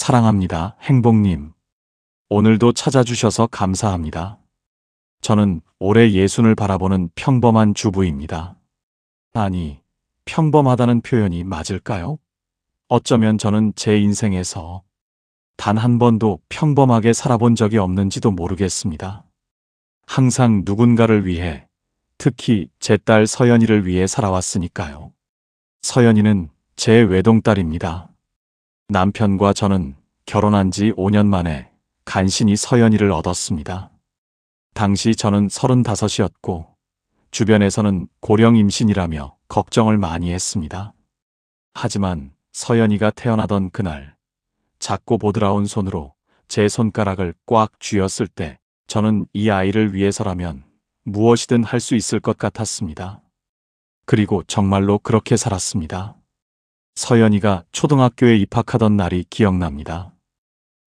사랑합니다, 행복님. 오늘도 찾아주셔서 감사합니다. 저는 올해 예순을 바라보는 평범한 주부입니다. 아니, 평범하다는 표현이 맞을까요? 어쩌면 저는 제 인생에서 단 한 번도 평범하게 살아본 적이 없는지도 모르겠습니다. 항상 누군가를 위해, 특히 제 딸 서연이를 위해 살아왔으니까요. 서연이는 제 외동딸입니다. 남편과 저는 결혼한 지 5년 만에 간신히 서연이를 얻었습니다. 당시 저는 35이었고 주변에서는 고령 임신이라며 걱정을 많이 했습니다. 하지만 서연이가 태어나던 그날, 작고 보드라운 손으로 제 손가락을 꽉 쥐었을 때 저는 이 아이를 위해서라면 무엇이든 할 수 있을 것 같았습니다. 그리고 정말로 그렇게 살았습니다. 서연이가 초등학교에 입학하던 날이 기억납니다.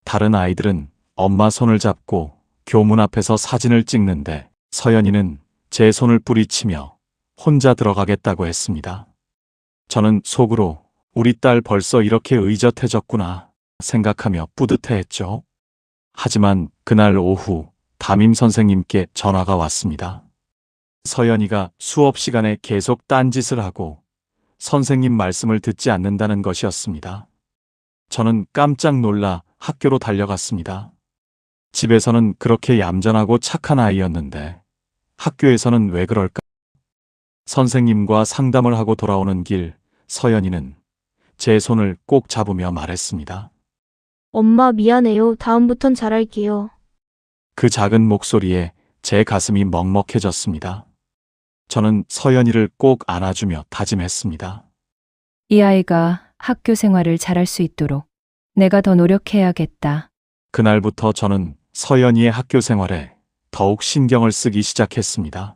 다른 아이들은 엄마 손을 잡고 교문 앞에서 사진을 찍는데 서연이는 제 손을 뿌리치며 혼자 들어가겠다고 했습니다. 저는 속으로 우리 딸 벌써 이렇게 의젓해졌구나 생각하며 뿌듯해했죠. 하지만 그날 오후 담임 선생님께 전화가 왔습니다. 서연이가 수업 시간에 계속 딴짓을 하고 선생님 말씀을 듣지 않는다는 것이었습니다. 저는 깜짝 놀라 학교로 달려갔습니다. 집에서는 그렇게 얌전하고 착한 아이였는데 학교에서는 왜 그럴까? 선생님과 상담을 하고 돌아오는 길, 서연이는 제 손을 꼭 잡으며 말했습니다. 엄마 미안해요. 다음부턴 잘할게요. 그 작은 목소리에 제 가슴이 먹먹해졌습니다. 저는 서연이를 꼭 안아주며 다짐했습니다. 이 아이가 학교 생활을 잘할 수 있도록 내가 더 노력해야겠다. 그날부터 저는 서연이의 학교 생활에 더욱 신경을 쓰기 시작했습니다.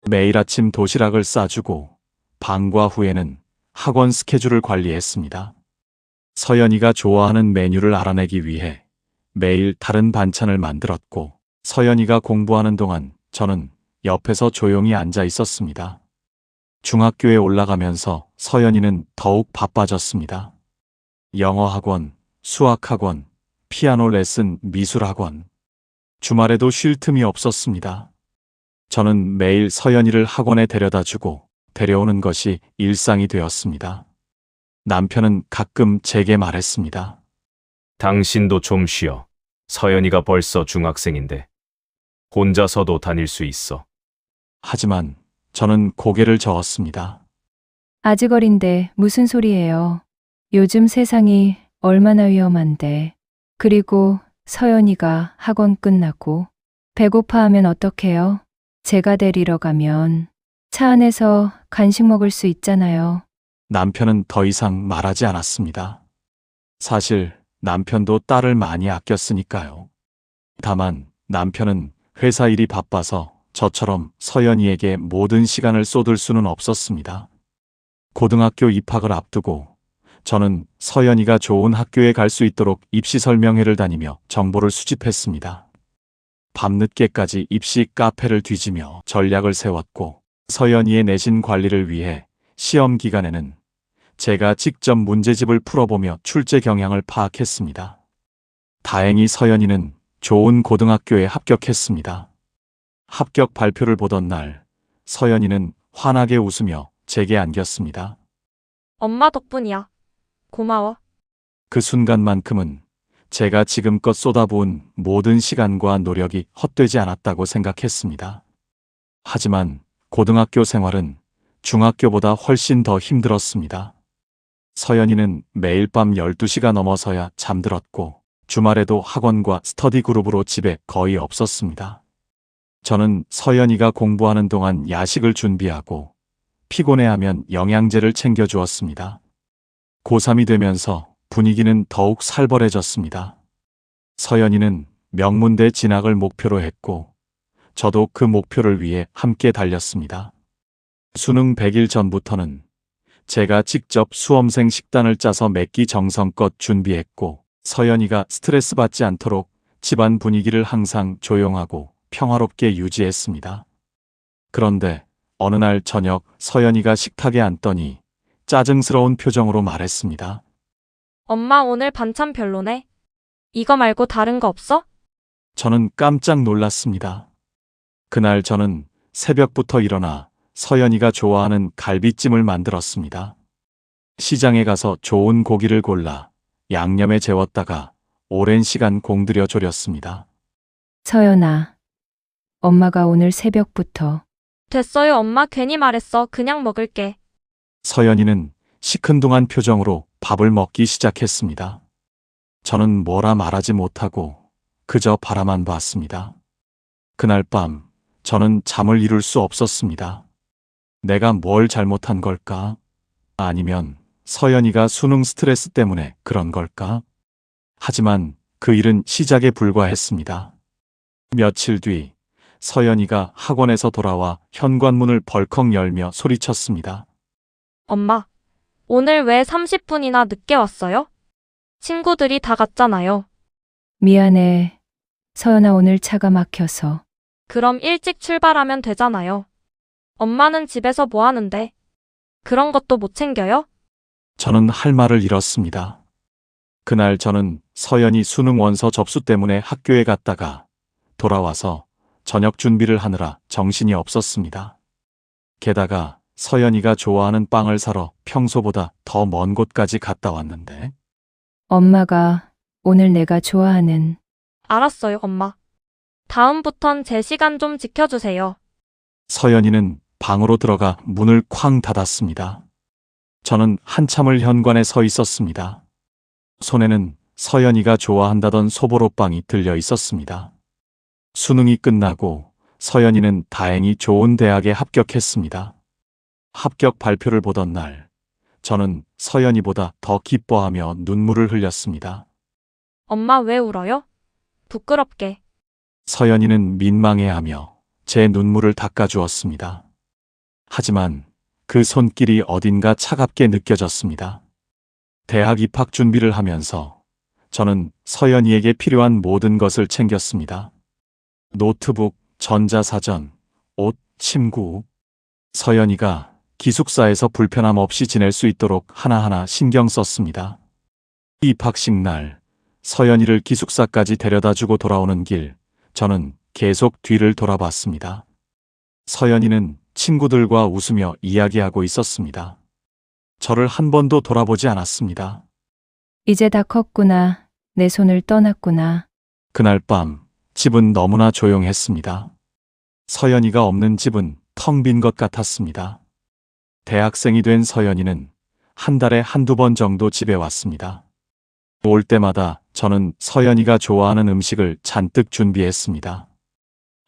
매일 아침 도시락을 싸주고 방과 후에는 학원 스케줄을 관리했습니다. 서연이가 좋아하는 메뉴를 알아내기 위해 매일 다른 반찬을 만들었고 서연이가 공부하는 동안 저는 옆에서 조용히 앉아 있었습니다. 중학교에 올라가면서 서연이는 더욱 바빠졌습니다. 영어 학원, 수학 학원, 피아노 레슨, 미술 학원. 주말에도 쉴 틈이 없었습니다. 저는 매일 서연이를 학원에 데려다 주고 데려오는 것이 일상이 되었습니다. 남편은 가끔 제게 말했습니다. 당신도 좀 쉬어. 서연이가 벌써 중학생인데 혼자서도 다닐 수 있어. 하지만 저는 고개를 저었습니다. 아직 어린데 무슨 소리예요. 요즘 세상이 얼마나 위험한데. 그리고 서연이가 학원 끝나고 배고파하면 어떡해요? 제가 데리러 가면 차 안에서 간식 먹을 수 있잖아요. 남편은 더 이상 말하지 않았습니다. 사실 남편도 딸을 많이 아꼈으니까요. 다만 남편은 회사 일이 바빠서 저처럼 서연이에게 모든 시간을 쏟을 수는 없었습니다. 고등학교 입학을 앞두고 저는 서연이가 좋은 학교에 갈 수 있도록 입시 설명회를 다니며 정보를 수집했습니다. 밤늦게까지 입시 카페를 뒤지며 전략을 세웠고 서연이의 내신 관리를 위해 시험 기간에는 제가 직접 문제집을 풀어보며 출제 경향을 파악했습니다. 다행히 서연이는 좋은 고등학교에 합격했습니다. 합격 발표를 보던 날, 서연이는 환하게 웃으며 제게 안겼습니다. 엄마 덕분이야. 고마워. 그 순간만큼은 제가 지금껏 쏟아부은 모든 시간과 노력이 헛되지 않았다고 생각했습니다. 하지만 고등학교 생활은 중학교보다 훨씬 더 힘들었습니다. 서연이는 매일 밤 12시가 넘어서야 잠들었고 주말에도 학원과 스터디 그룹으로 집에 거의 없었습니다. 저는 서연이가 공부하는 동안 야식을 준비하고 피곤해하면 영양제를 챙겨주었습니다. 고3이 되면서 분위기는 더욱 살벌해졌습니다. 서연이는 명문대 진학을 목표로 했고 저도 그 목표를 위해 함께 달렸습니다. 수능 100일 전부터는 제가 직접 수험생 식단을 짜서 매끼 정성껏 준비했고 서연이가 스트레스 받지 않도록 집안 분위기를 항상 조용하고 평화롭게 유지했습니다. 그런데 어느 날 저녁 서연이가 식탁에 앉더니 짜증스러운 표정으로 말했습니다. 엄마 오늘 반찬 별로네. 이거 말고 다른 거 없어? 저는 깜짝 놀랐습니다. 그날 저는 새벽부터 일어나 서연이가 좋아하는 갈비찜을 만들었습니다. 시장에 가서 좋은 고기를 골라 양념에 재웠다가 오랜 시간 공들여 졸였습니다. 서연아, 엄마가 오늘 새벽부터 됐어요, 엄마. 괜히 말했어. 그냥 먹을게. 서연이는 시큰둥한 표정으로 밥을 먹기 시작했습니다. 저는 뭐라 말하지 못하고 그저 바라만 봤습니다. 그날 밤 저는 잠을 이룰 수 없었습니다. 내가 뭘 잘못한 걸까? 아니면 서연이가 수능 스트레스 때문에 그런 걸까? 하지만 그 일은 시작에 불과했습니다. 며칠 뒤 서연이가 학원에서 돌아와 현관문을 벌컥 열며 소리쳤습니다. 엄마, 오늘 왜 30분이나 늦게 왔어요? 친구들이 다 갔잖아요. 미안해. 서연아, 오늘 차가 막혀서. 그럼 일찍 출발하면 되잖아요. 엄마는 집에서 뭐 하는데? 그런 것도 못 챙겨요? 저는 할 말을 잃었습니다. 그날 저는 서연이 수능 원서 접수 때문에 학교에 갔다가 돌아와서 저녁 준비를 하느라 정신이 없었습니다. 게다가 서연이가 좋아하는 빵을 사러 평소보다 더 먼 곳까지 갔다 왔는데 엄마가 오늘 내가 좋아하는 알았어요, 엄마. 다음부턴 제 시간 좀 지켜주세요. 서연이는 방으로 들어가 문을 쾅 닫았습니다. 저는 한참을 현관에 서 있었습니다. 손에는 서연이가 좋아한다던 소보로빵이 들려 있었습니다. 수능이 끝나고 서연이는 다행히 좋은 대학에 합격했습니다. 합격 발표를 보던 날, 저는 서연이보다 더 기뻐하며 눈물을 흘렸습니다. 엄마 왜 울어요? 부끄럽게. 서연이는 민망해하며 제 눈물을 닦아주었습니다. 하지만 그 손길이 어딘가 차갑게 느껴졌습니다. 대학 입학 준비를 하면서 저는 서연이에게 필요한 모든 것을 챙겼습니다. 노트북, 전자사전, 옷, 침구. 서연이가 기숙사에서 불편함 없이 지낼 수 있도록 하나하나 신경 썼습니다. 입학식 날, 서연이를 기숙사까지 데려다 주고 돌아오는 길, 저는 계속 뒤를 돌아봤습니다. 서연이는 친구들과 웃으며 이야기하고 있었습니다. 저를 한 번도 돌아보지 않았습니다. 이제 다 컸구나. 내 손을 떠났구나. 그날 밤, 집은 너무나 조용했습니다. 서연이가 없는 집은 텅 빈 것 같았습니다. 대학생이 된 서연이는 한 달에 한두 번 정도 집에 왔습니다. 올 때마다 저는 서연이가 좋아하는 음식을 잔뜩 준비했습니다.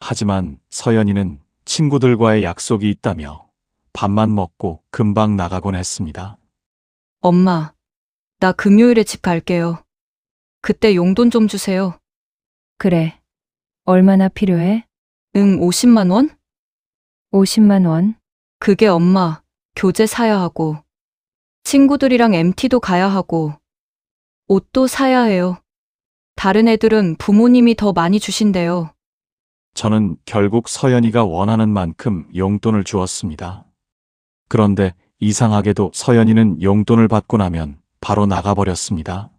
하지만 서연이는 친구들과의 약속이 있다며 밥만 먹고 금방 나가곤 했습니다. 엄마, 나 금요일에 집 갈게요. 그때 용돈 좀 주세요. 그래. 얼마나 필요해? 응, 50만 원? 50만 원? 그게 엄마, 교재 사야 하고, 친구들이랑 MT도 가야 하고, 옷도 사야 해요. 다른 애들은 부모님이 더 많이 주신대요. 저는 결국 서연이가 원하는 만큼 용돈을 주었습니다. 그런데 이상하게도 서연이는 용돈을 받고 나면 바로 나가버렸습니다.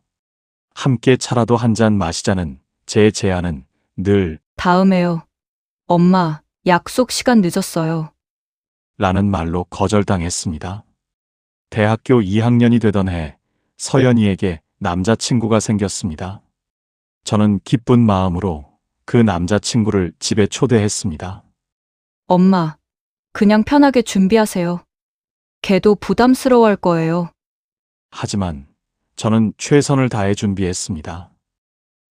함께 차라도 한 잔 마시자는 제 제안은 늘 다음에요. 엄마, 약속 시간 늦었어요. 라는 말로 거절당했습니다. 대학교 2학년이 되던 해 서연이에게 남자친구가 생겼습니다. 저는 기쁜 마음으로 그 남자친구를 집에 초대했습니다. 엄마, 그냥 편하게 준비하세요. 걔도 부담스러워할 거예요. 하지만 저는 최선을 다해 준비했습니다.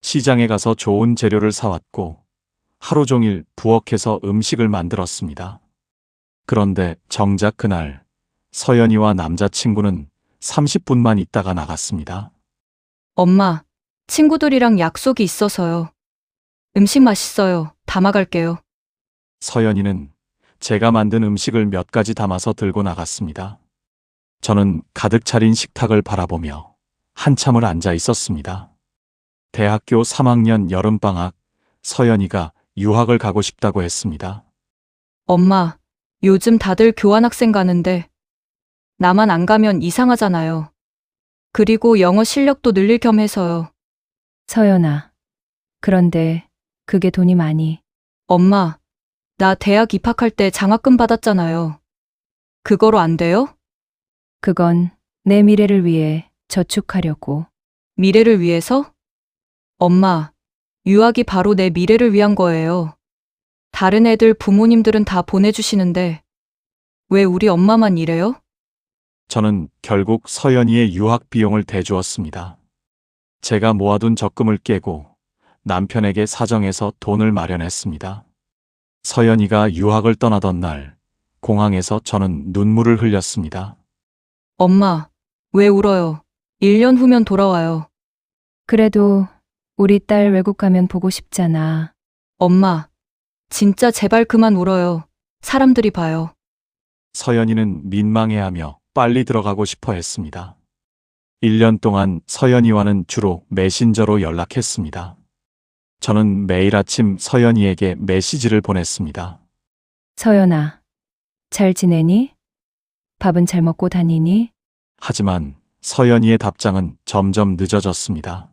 시장에 가서 좋은 재료를 사왔고 하루 종일 부엌에서 음식을 만들었습니다. 그런데 정작 그날 서연이와 남자친구는 30분만 있다가 나갔습니다. 엄마, 친구들이랑 약속이 있어서요. 음식 맛있어요. 담아갈게요. 서연이는 제가 만든 음식을 몇 가지 담아서 들고 나갔습니다. 저는 가득 차린 식탁을 바라보며 한참을 앉아 있었습니다. 대학교 3학년 여름방학, 서연이가 유학을 가고 싶다고 했습니다. 엄마, 요즘 다들 교환학생 가는데 나만 안 가면 이상하잖아요. 그리고 영어 실력도 늘릴 겸 해서요. 서연아. 그런데 그게 돈이 많이. 엄마, 나 대학 입학할 때 장학금 받았잖아요. 그거로 안 돼요? 그건 내 미래를 위해 저축하려고. 미래를 위해서? 엄마, 유학이 바로 내 미래를 위한 거예요. 다른 애들 부모님들은 다 보내주시는데 왜 우리 엄마만 이래요? 저는 결국 서연이의 유학 비용을 대주었습니다. 제가 모아둔 적금을 깨고 남편에게 사정해서 돈을 마련했습니다. 서연이가 유학을 떠나던 날, 공항에서 저는 눈물을 흘렸습니다. 엄마, 왜 울어요? 1년 후면 돌아와요. 그래도 우리 딸 외국 가면 보고 싶잖아. 엄마, 진짜 제발 그만 울어요. 사람들이 봐요. 서연이는 민망해하며 빨리 들어가고 싶어 했습니다. 1년 동안 서연이와는 주로 메신저로 연락했습니다. 저는 매일 아침 서연이에게 메시지를 보냈습니다. 서연아. 잘 지내니? 밥은 잘 먹고 다니니? 하지만 서연이의 답장은 점점 늦어졌습니다.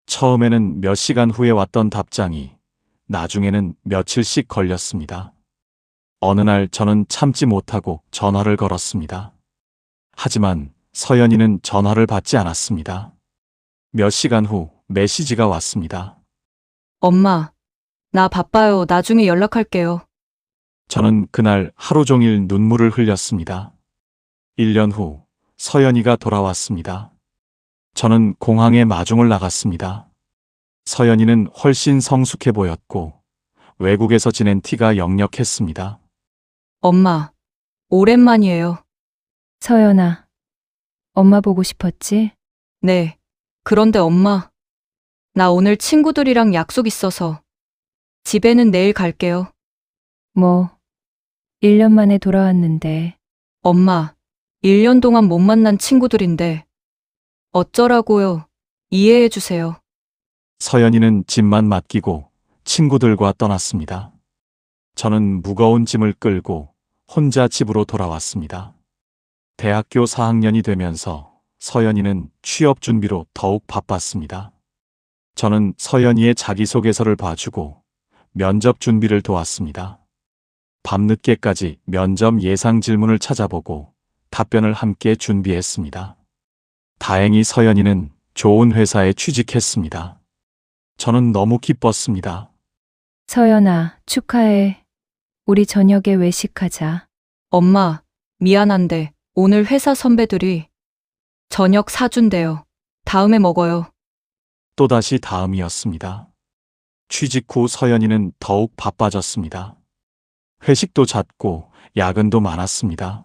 처음에는 몇 시간 후에 왔던 답장이 나중에는 며칠씩 걸렸습니다. 어느 날 저는 참지 못하고 전화를 걸었습니다. 하지만 서연이는 전화를 받지 않았습니다. 몇 시간 후 메시지가 왔습니다. 엄마, 나 바빠요. 나중에 연락할게요. 저는 그날 하루 종일 눈물을 흘렸습니다. 1년 후 서연이가 돌아왔습니다. 저는 공항에 마중을 나갔습니다. 서연이는 훨씬 성숙해 보였고 외국에서 지낸 티가 역력했습니다. 엄마, 오랜만이에요. 서연아. 엄마 보고 싶었지? 네. 그런데 엄마, 나 오늘 친구들이랑 약속 있어서 집에는 내일 갈게요. 뭐, 1년 만에 돌아왔는데. 엄마, 1년 동안 못 만난 친구들인데 어쩌라고요? 이해해 주세요. 서연이는 짐만 맡기고 친구들과 떠났습니다. 저는 무거운 짐을 끌고 혼자 집으로 돌아왔습니다. 대학교 4학년이 되면서 서연이는 취업 준비로 더욱 바빴습니다. 저는 서연이의 자기소개서를 봐주고 면접 준비를 도왔습니다. 밤늦게까지 면접 예상 질문을 찾아보고 답변을 함께 준비했습니다. 다행히 서연이는 좋은 회사에 취직했습니다. 저는 너무 기뻤습니다. 서연아, 축하해. 우리 저녁에 외식하자. 엄마, 미안한데 오늘 회사 선배들이 저녁 사준대요. 다음에 먹어요. 또다시 다음이었습니다. 취직 후 서연이는 더욱 바빠졌습니다. 회식도 잦고 야근도 많았습니다.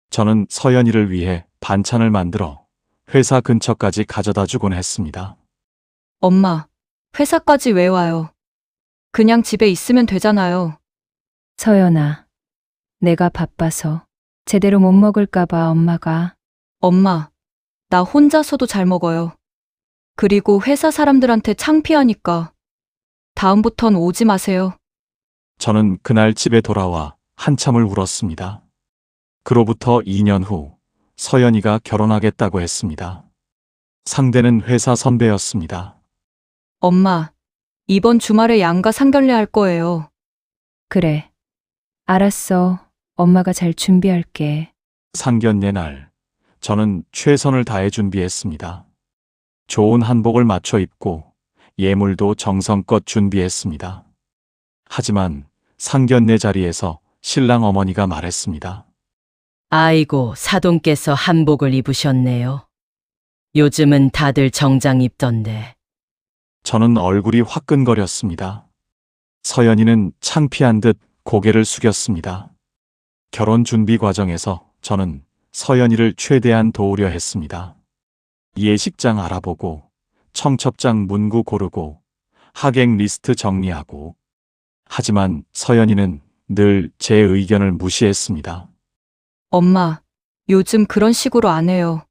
저는 서연이를 위해 반찬을 만들어 회사 근처까지 가져다 주곤 했습니다. 엄마, 회사까지 왜 와요? 그냥 집에 있으면 되잖아요. 서연아. 내가 바빠서 제대로 못 먹을까봐 엄마가. 엄마, 나 혼자서도 잘 먹어요. 그리고 회사 사람들한테 창피하니까 다음부턴 오지 마세요. 저는 그날 집에 돌아와 한참을 울었습니다. 그로부터 2년 후 서연이가 결혼하겠다고 했습니다. 상대는 회사 선배였습니다. 엄마, 이번 주말에 양가 상견례 할 거예요. 그래. 알았어. 엄마가 잘 준비할게. 상견례 날, 저는 최선을 다해 준비했습니다. 좋은 한복을 맞춰 입고 예물도 정성껏 준비했습니다. 하지만 상견례 자리에서 신랑 어머니가 말했습니다. 아이고, 사돈께서 한복을 입으셨네요. 요즘은 다들 정장 입던데. 저는 얼굴이 화끈거렸습니다. 서연이는 창피한 듯 고개를 숙였습니다. 결혼 준비 과정에서 저는 서연이를 최대한 도우려 했습니다. 예식장 알아보고, 청첩장 문구 고르고, 하객 리스트 정리하고. 하지만 서연이는 늘 제 의견을 무시했습니다. 엄마, 요즘 그런 식으로 안 해요.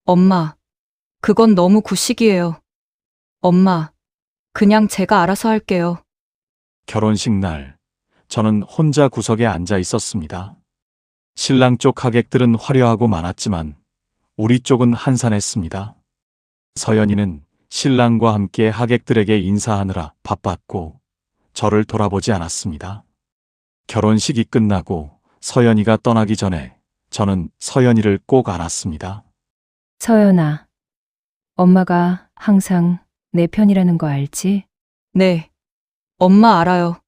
엄마, 그건 너무 구식이에요. 엄마, 그냥 제가 알아서 할게요. 결혼식 날, 저는 혼자 구석에 앉아 있었습니다. 신랑 쪽 하객들은 화려하고 많았지만 우리 쪽은 한산했습니다. 서연이는 신랑과 함께 하객들에게 인사하느라 바빴고 저를 돌아보지 않았습니다. 결혼식이 끝나고 서연이가 떠나기 전에 저는 서연이를 꼭 안았습니다. 서연아, 엄마가 항상 내 편이라는 거 알지? 네. 엄마 알아요.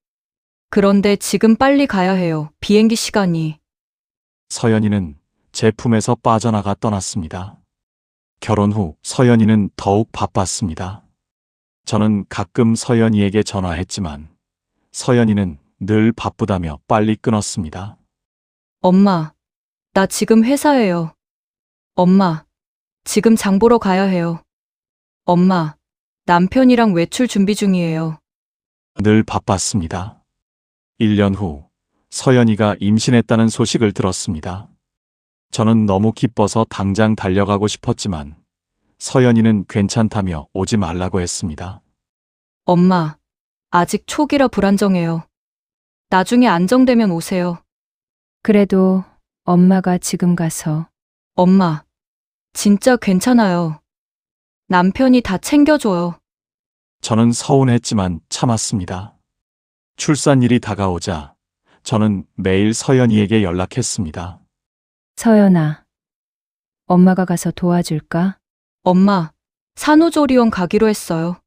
그런데 지금 빨리 가야 해요. 비행기 시간이. 서연이는 제 품에서 빠져나가 떠났습니다. 결혼 후 서연이는 더욱 바빴습니다. 저는 가끔 서연이에게 전화했지만 서연이는 늘 바쁘다며 빨리 끊었습니다. 엄마, 나 지금 회사에요. 엄마, 지금 장 보러 가야 해요. 엄마, 남편이랑 외출 준비 중이에요. 늘 바빴습니다. 1년 후 서연이가 임신했다는 소식을 들었습니다. 저는 너무 기뻐서 당장 달려가고 싶었지만 서연이는 괜찮다며 오지 말라고 했습니다. 엄마, 아직 초기라 불안정해요. 나중에 안정되면 오세요. 그래도 엄마가 지금 가서 엄마, 진짜 괜찮아요. 남편이 다 챙겨줘요. 저는 서운했지만 참았습니다. 출산일이 다가오자 저는 매일 서연이에게 연락했습니다. 서연아, 엄마가 가서 도와줄까? 엄마, 산후조리원 가기로 했어요.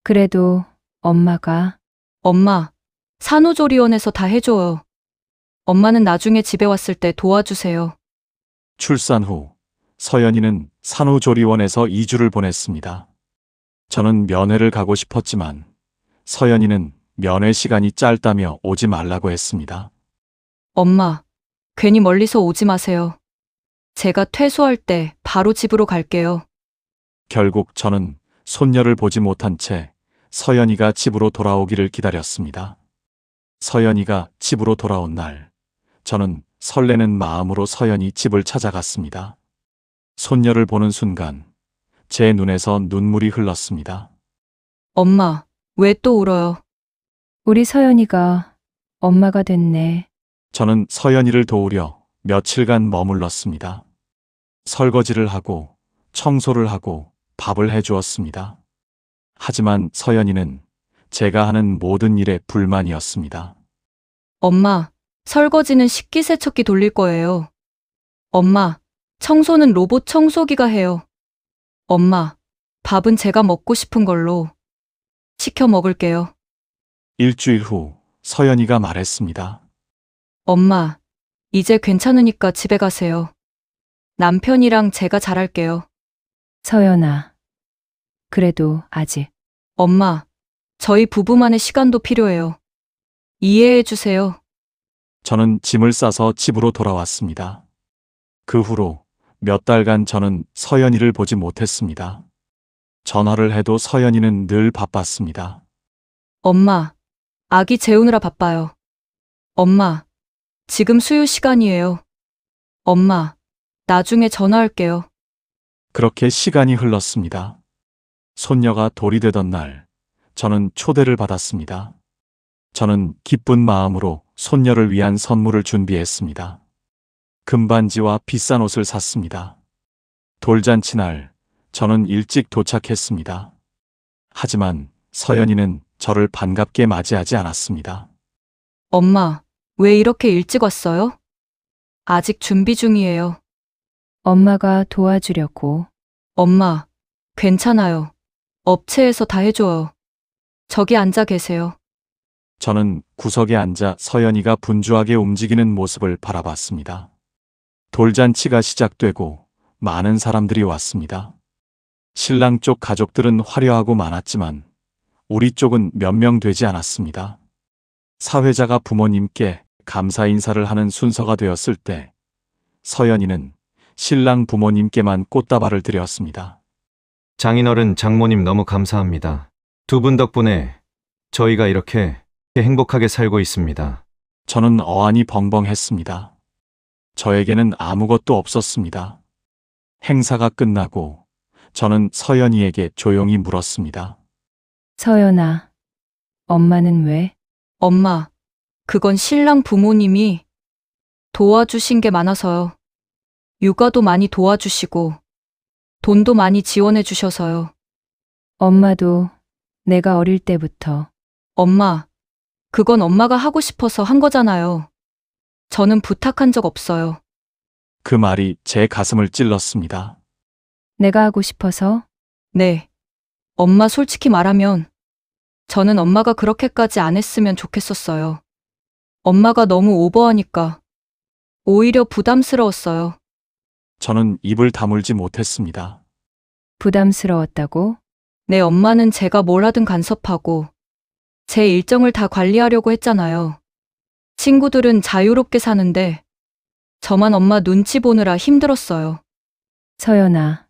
그래도 엄마가 엄마, 산후조리원에서 다 해줘요. 엄마는 나중에 집에 왔을 때 도와주세요. 출산 후 서연이는 산후조리원에서 2주를 보냈습니다. 저는 면회를 가고 싶었지만 서연이는 면회 시간이 짧다며 오지 말라고 했습니다. 엄마, 괜히 멀리서 오지 마세요. 제가 퇴소할 때 바로 집으로 갈게요. 결국 저는 손녀를 보지 못한 채 서연이가 집으로 돌아오기를 기다렸습니다. 서연이가 집으로 돌아온 날, 저는 설레는 마음으로 서연이 집을 찾아갔습니다. 손녀를 보는 순간 제 눈에서 눈물이 흘렀습니다. 엄마, 왜 또 울어요? 우리 서연이가 엄마가 됐네. 저는 서연이를 도우려 며칠간 머물렀습니다. 설거지를 하고 청소를 하고 밥을 해주었습니다. 하지만 서연이는 제가 하는 모든 일에 불만이었습니다. 엄마, 설거지는 식기세척기 돌릴 거예요. 엄마, 청소는 로봇 청소기가 해요. 엄마, 밥은 제가 먹고 싶은 걸로 시켜 먹을게요. 일주일 후 서연이가 말했습니다. 엄마, 이제 괜찮으니까 집에 가세요. 남편이랑 제가 잘할게요. 서연아, 그래도 아직 엄마, 저희 부부만의 시간도 필요해요. 이해해 주세요. 저는 짐을 싸서 집으로 돌아왔습니다. 그 후로 몇 달간 저는 서연이를 보지 못했습니다. 전화를 해도 서연이는 늘 바빴습니다. 엄마, 아기 재우느라 바빠요. 엄마, 지금 수유 시간이에요. 엄마, 나중에 전화할게요. 그렇게 시간이 흘렀습니다. 손녀가 돌이 되던 날, 저는 초대를 받았습니다. 저는 기쁜 마음으로 손녀를 위한 선물을 준비했습니다. 금반지와 비싼 옷을 샀습니다. 돌잔치 날, 저는 일찍 도착했습니다. 하지만 서연이는 저를 반갑게 맞이하지 않았습니다. 엄마, 왜 이렇게 일찍 왔어요? 아직 준비 중이에요. 엄마가 도와주려고. 엄마, 괜찮아요. 업체에서 다 해줘요. 저기 앉아 계세요. 저는 구석에 앉아 서연이가 분주하게 움직이는 모습을 바라봤습니다. 돌잔치가 시작되고 많은 사람들이 왔습니다. 신랑 쪽 가족들은 화려하고 많았지만 우리 쪽은 몇 명 되지 않았습니다. 사회자가 부모님께 감사 인사를 하는 순서가 되었을 때 서연이는 신랑 부모님께만 꽃다발을 드렸습니다. 장인어른, 장모님 너무 감사합니다. 두 분 덕분에 저희가 이렇게 행복하게 살고 있습니다. 저는 어안이 벙벙했습니다. 저에게는 아무것도 없었습니다. 행사가 끝나고 저는 서연이에게 조용히 물었습니다. 서연아, 엄마는 왜? 엄마, 그건 신랑 부모님이 도와주신 게 많아서요. 육아도 많이 도와주시고, 돈도 많이 지원해 주셔서요. 엄마도 내가 어릴 때부터 엄마, 그건 엄마가 하고 싶어서 한 거잖아요. 저는 부탁한 적 없어요. 그 말이 제 가슴을 찔렀습니다. 내가 하고 싶어서 네. 엄마 솔직히 말하면 저는 엄마가 그렇게까지 안 했으면 좋겠었어요. 엄마가 너무 오버하니까 오히려 부담스러웠어요. 저는 입을 다물지 못했습니다. 부담스러웠다고? 내 엄마는 제가 뭘 하든 간섭하고 제 일정을 다 관리하려고 했잖아요. 친구들은 자유롭게 사는데 저만 엄마 눈치 보느라 힘들었어요. 서연아,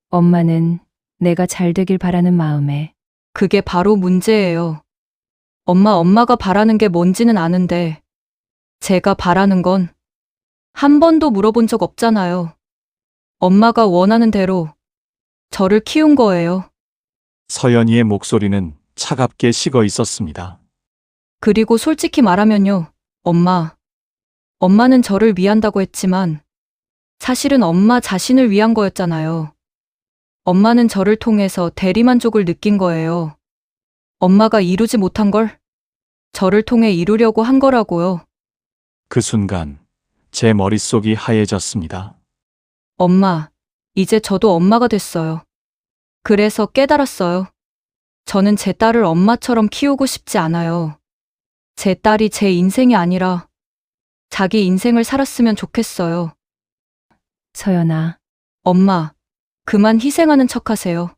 엄마는 내가 잘 되길 바라는 마음에 그게 바로 문제예요. 엄마가 바라는 게 뭔지는 아는데 제가 바라는 건 한 번도 물어본 적 없잖아요. 엄마가 원하는 대로 저를 키운 거예요. 서연이의 목소리는 차갑게 식어 있었습니다. 그리고 솔직히 말하면요. 엄마는 저를 위한다고 했지만 사실은 엄마 자신을 위한 거였잖아요. 엄마는 저를 통해서 대리만족을 느낀 거예요. 엄마가 이루지 못한 걸 저를 통해 이루려고 한 거라고요. 그 순간 제 머릿속이 하얘졌습니다. 엄마, 이제 저도 엄마가 됐어요. 그래서 깨달았어요. 저는 제 딸을 엄마처럼 키우고 싶지 않아요. 제 딸이 제 인생이 아니라 자기 인생을 살았으면 좋겠어요. 서연아, 엄마, 그만 희생하는 척 하세요.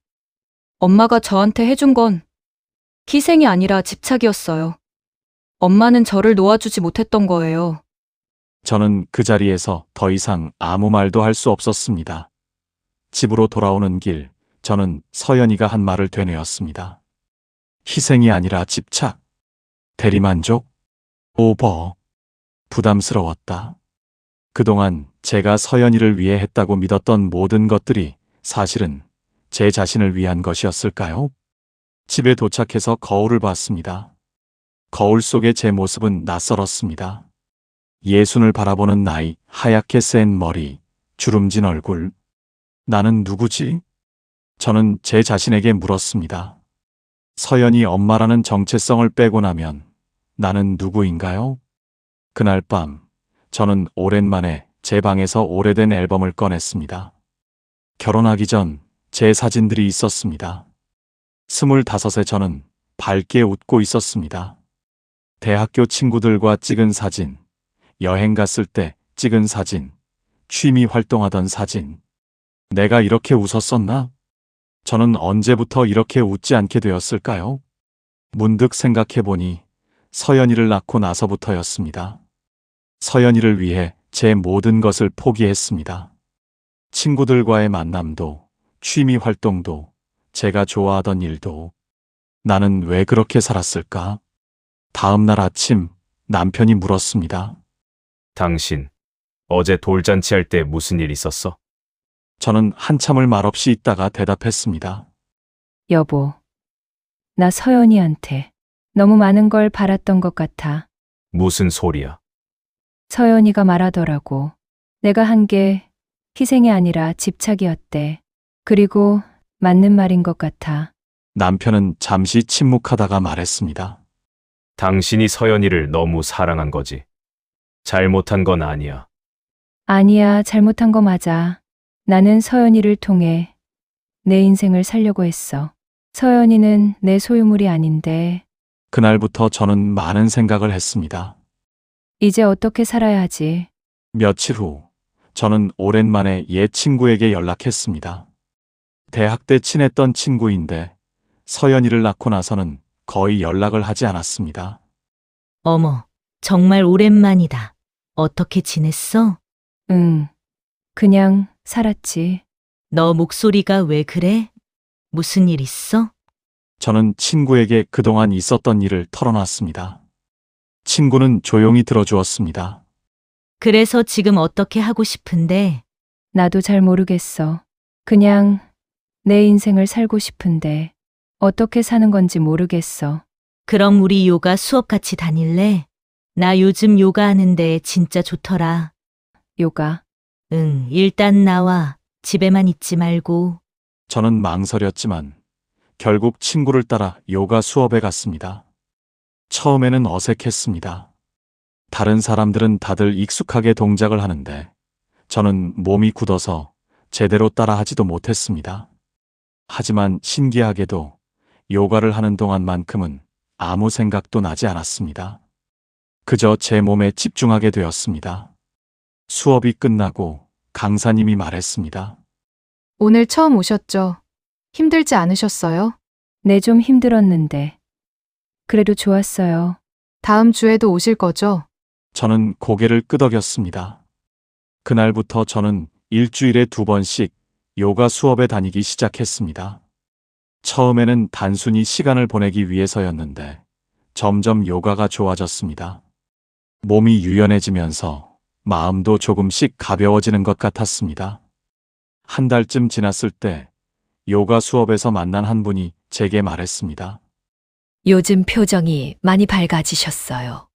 엄마가 저한테 해준 건 희생이 아니라 집착이었어요. 엄마는 저를 놓아주지 못했던 거예요. 저는 그 자리에서 더 이상 아무 말도 할 수 없었습니다. 집으로 돌아오는 길, 저는 서연이가 한 말을 되뇌었습니다. 희생이 아니라 집착, 대리만족, 오버, 부담스러웠다. 그동안 제가 서연이를 위해 했다고 믿었던 모든 것들이 사실은 제 자신을 위한 것이었을까요? 집에 도착해서 거울을 봤습니다. 거울 속의 제 모습은 낯설었습니다. 예순을 바라보는 나이, 하얗게 센 머리, 주름진 얼굴. 나는 누구지? 저는 제 자신에게 물었습니다. 서연이 엄마라는 정체성을 빼고 나면 나는 누구인가요? 그날 밤, 저는 오랜만에 제 방에서 오래된 앨범을 꺼냈습니다. 결혼하기 전 제 사진들이 있었습니다. 25세 저는 밝게 웃고 있었습니다. 대학교 친구들과 찍은 사진, 여행 갔을 때 찍은 사진, 취미 활동하던 사진. 내가 이렇게 웃었었나? 저는 언제부터 이렇게 웃지 않게 되었을까요? 문득 생각해보니 서연이를 낳고 나서부터였습니다. 서연이를 위해 제 모든 것을 포기했습니다. 친구들과의 만남도, 취미 활동도, 제가 좋아하던 일도. 나는 왜 그렇게 살았을까? 다음 날 아침 남편이 물었습니다. 당신, 어제 돌잔치 할 때 무슨 일 있었어? 저는 한참을 말없이 있다가 대답했습니다. 여보, 나 서연이한테 너무 많은 걸 바랐던 것 같아. 무슨 소리야? 서연이가 말하더라고. 내가 한 게 희생이 아니라 집착이었대. 그리고 맞는 말인 것 같아. 남편은 잠시 침묵하다가 말했습니다. 당신이 서연이를 너무 사랑한 거지. 잘못한 건 아니야. 아니야, 잘못한 거 맞아. 나는 서연이를 통해 내 인생을 살려고 했어. 서연이는 내 소유물이 아닌데 그날부터 저는 많은 생각을 했습니다. 이제 어떻게 살아야 하지? 며칠 후 저는 오랜만에 옛 친구에게 연락했습니다. 대학 때 친했던 친구인데 서연이를 낳고 나서는 거의 연락을 하지 않았습니다. 어머, 정말 오랜만이다. 어떻게 지냈어? 응, 그냥 살았지. 너 목소리가 왜 그래? 무슨 일 있어? 저는 친구에게 그동안 있었던 일을 털어놨습니다. 친구는 조용히 들어주었습니다. 그래서 지금 어떻게 하고 싶은데? 나도 잘 모르겠어. 그냥 내 인생을 살고 싶은데 어떻게 사는 건지 모르겠어. 그럼 우리 요가 수업 같이 다닐래? 나 요즘 요가 하는데 진짜 좋더라. 요가. 응, 일단 나와. 집에만 있지 말고. 저는 망설였지만 결국 친구를 따라 요가 수업에 갔습니다. 처음에는 어색했습니다. 다른 사람들은 다들 익숙하게 동작을 하는데 저는 몸이 굳어서 제대로 따라하지도 못했습니다. 하지만 신기하게도 요가를 하는 동안만큼은 아무 생각도 나지 않았습니다. 그저 제 몸에 집중하게 되었습니다. 수업이 끝나고 강사님이 말했습니다. 오늘 처음 오셨죠? 힘들지 않으셨어요? 네, 좀 힘들었는데. 그래도 좋았어요. 다음 주에도 오실 거죠? 저는 고개를 끄덕였습니다. 그날부터 저는 일주일에 2번씩 요가 수업에 다니기 시작했습니다. 처음에는 단순히 시간을 보내기 위해서였는데 점점 요가가 좋아졌습니다. 몸이 유연해지면서 마음도 조금씩 가벼워지는 것 같았습니다. 한 달쯤 지났을 때 요가 수업에서 만난 한 분이 제게 말했습니다. 요즘 표정이 많이 밝아지셨어요.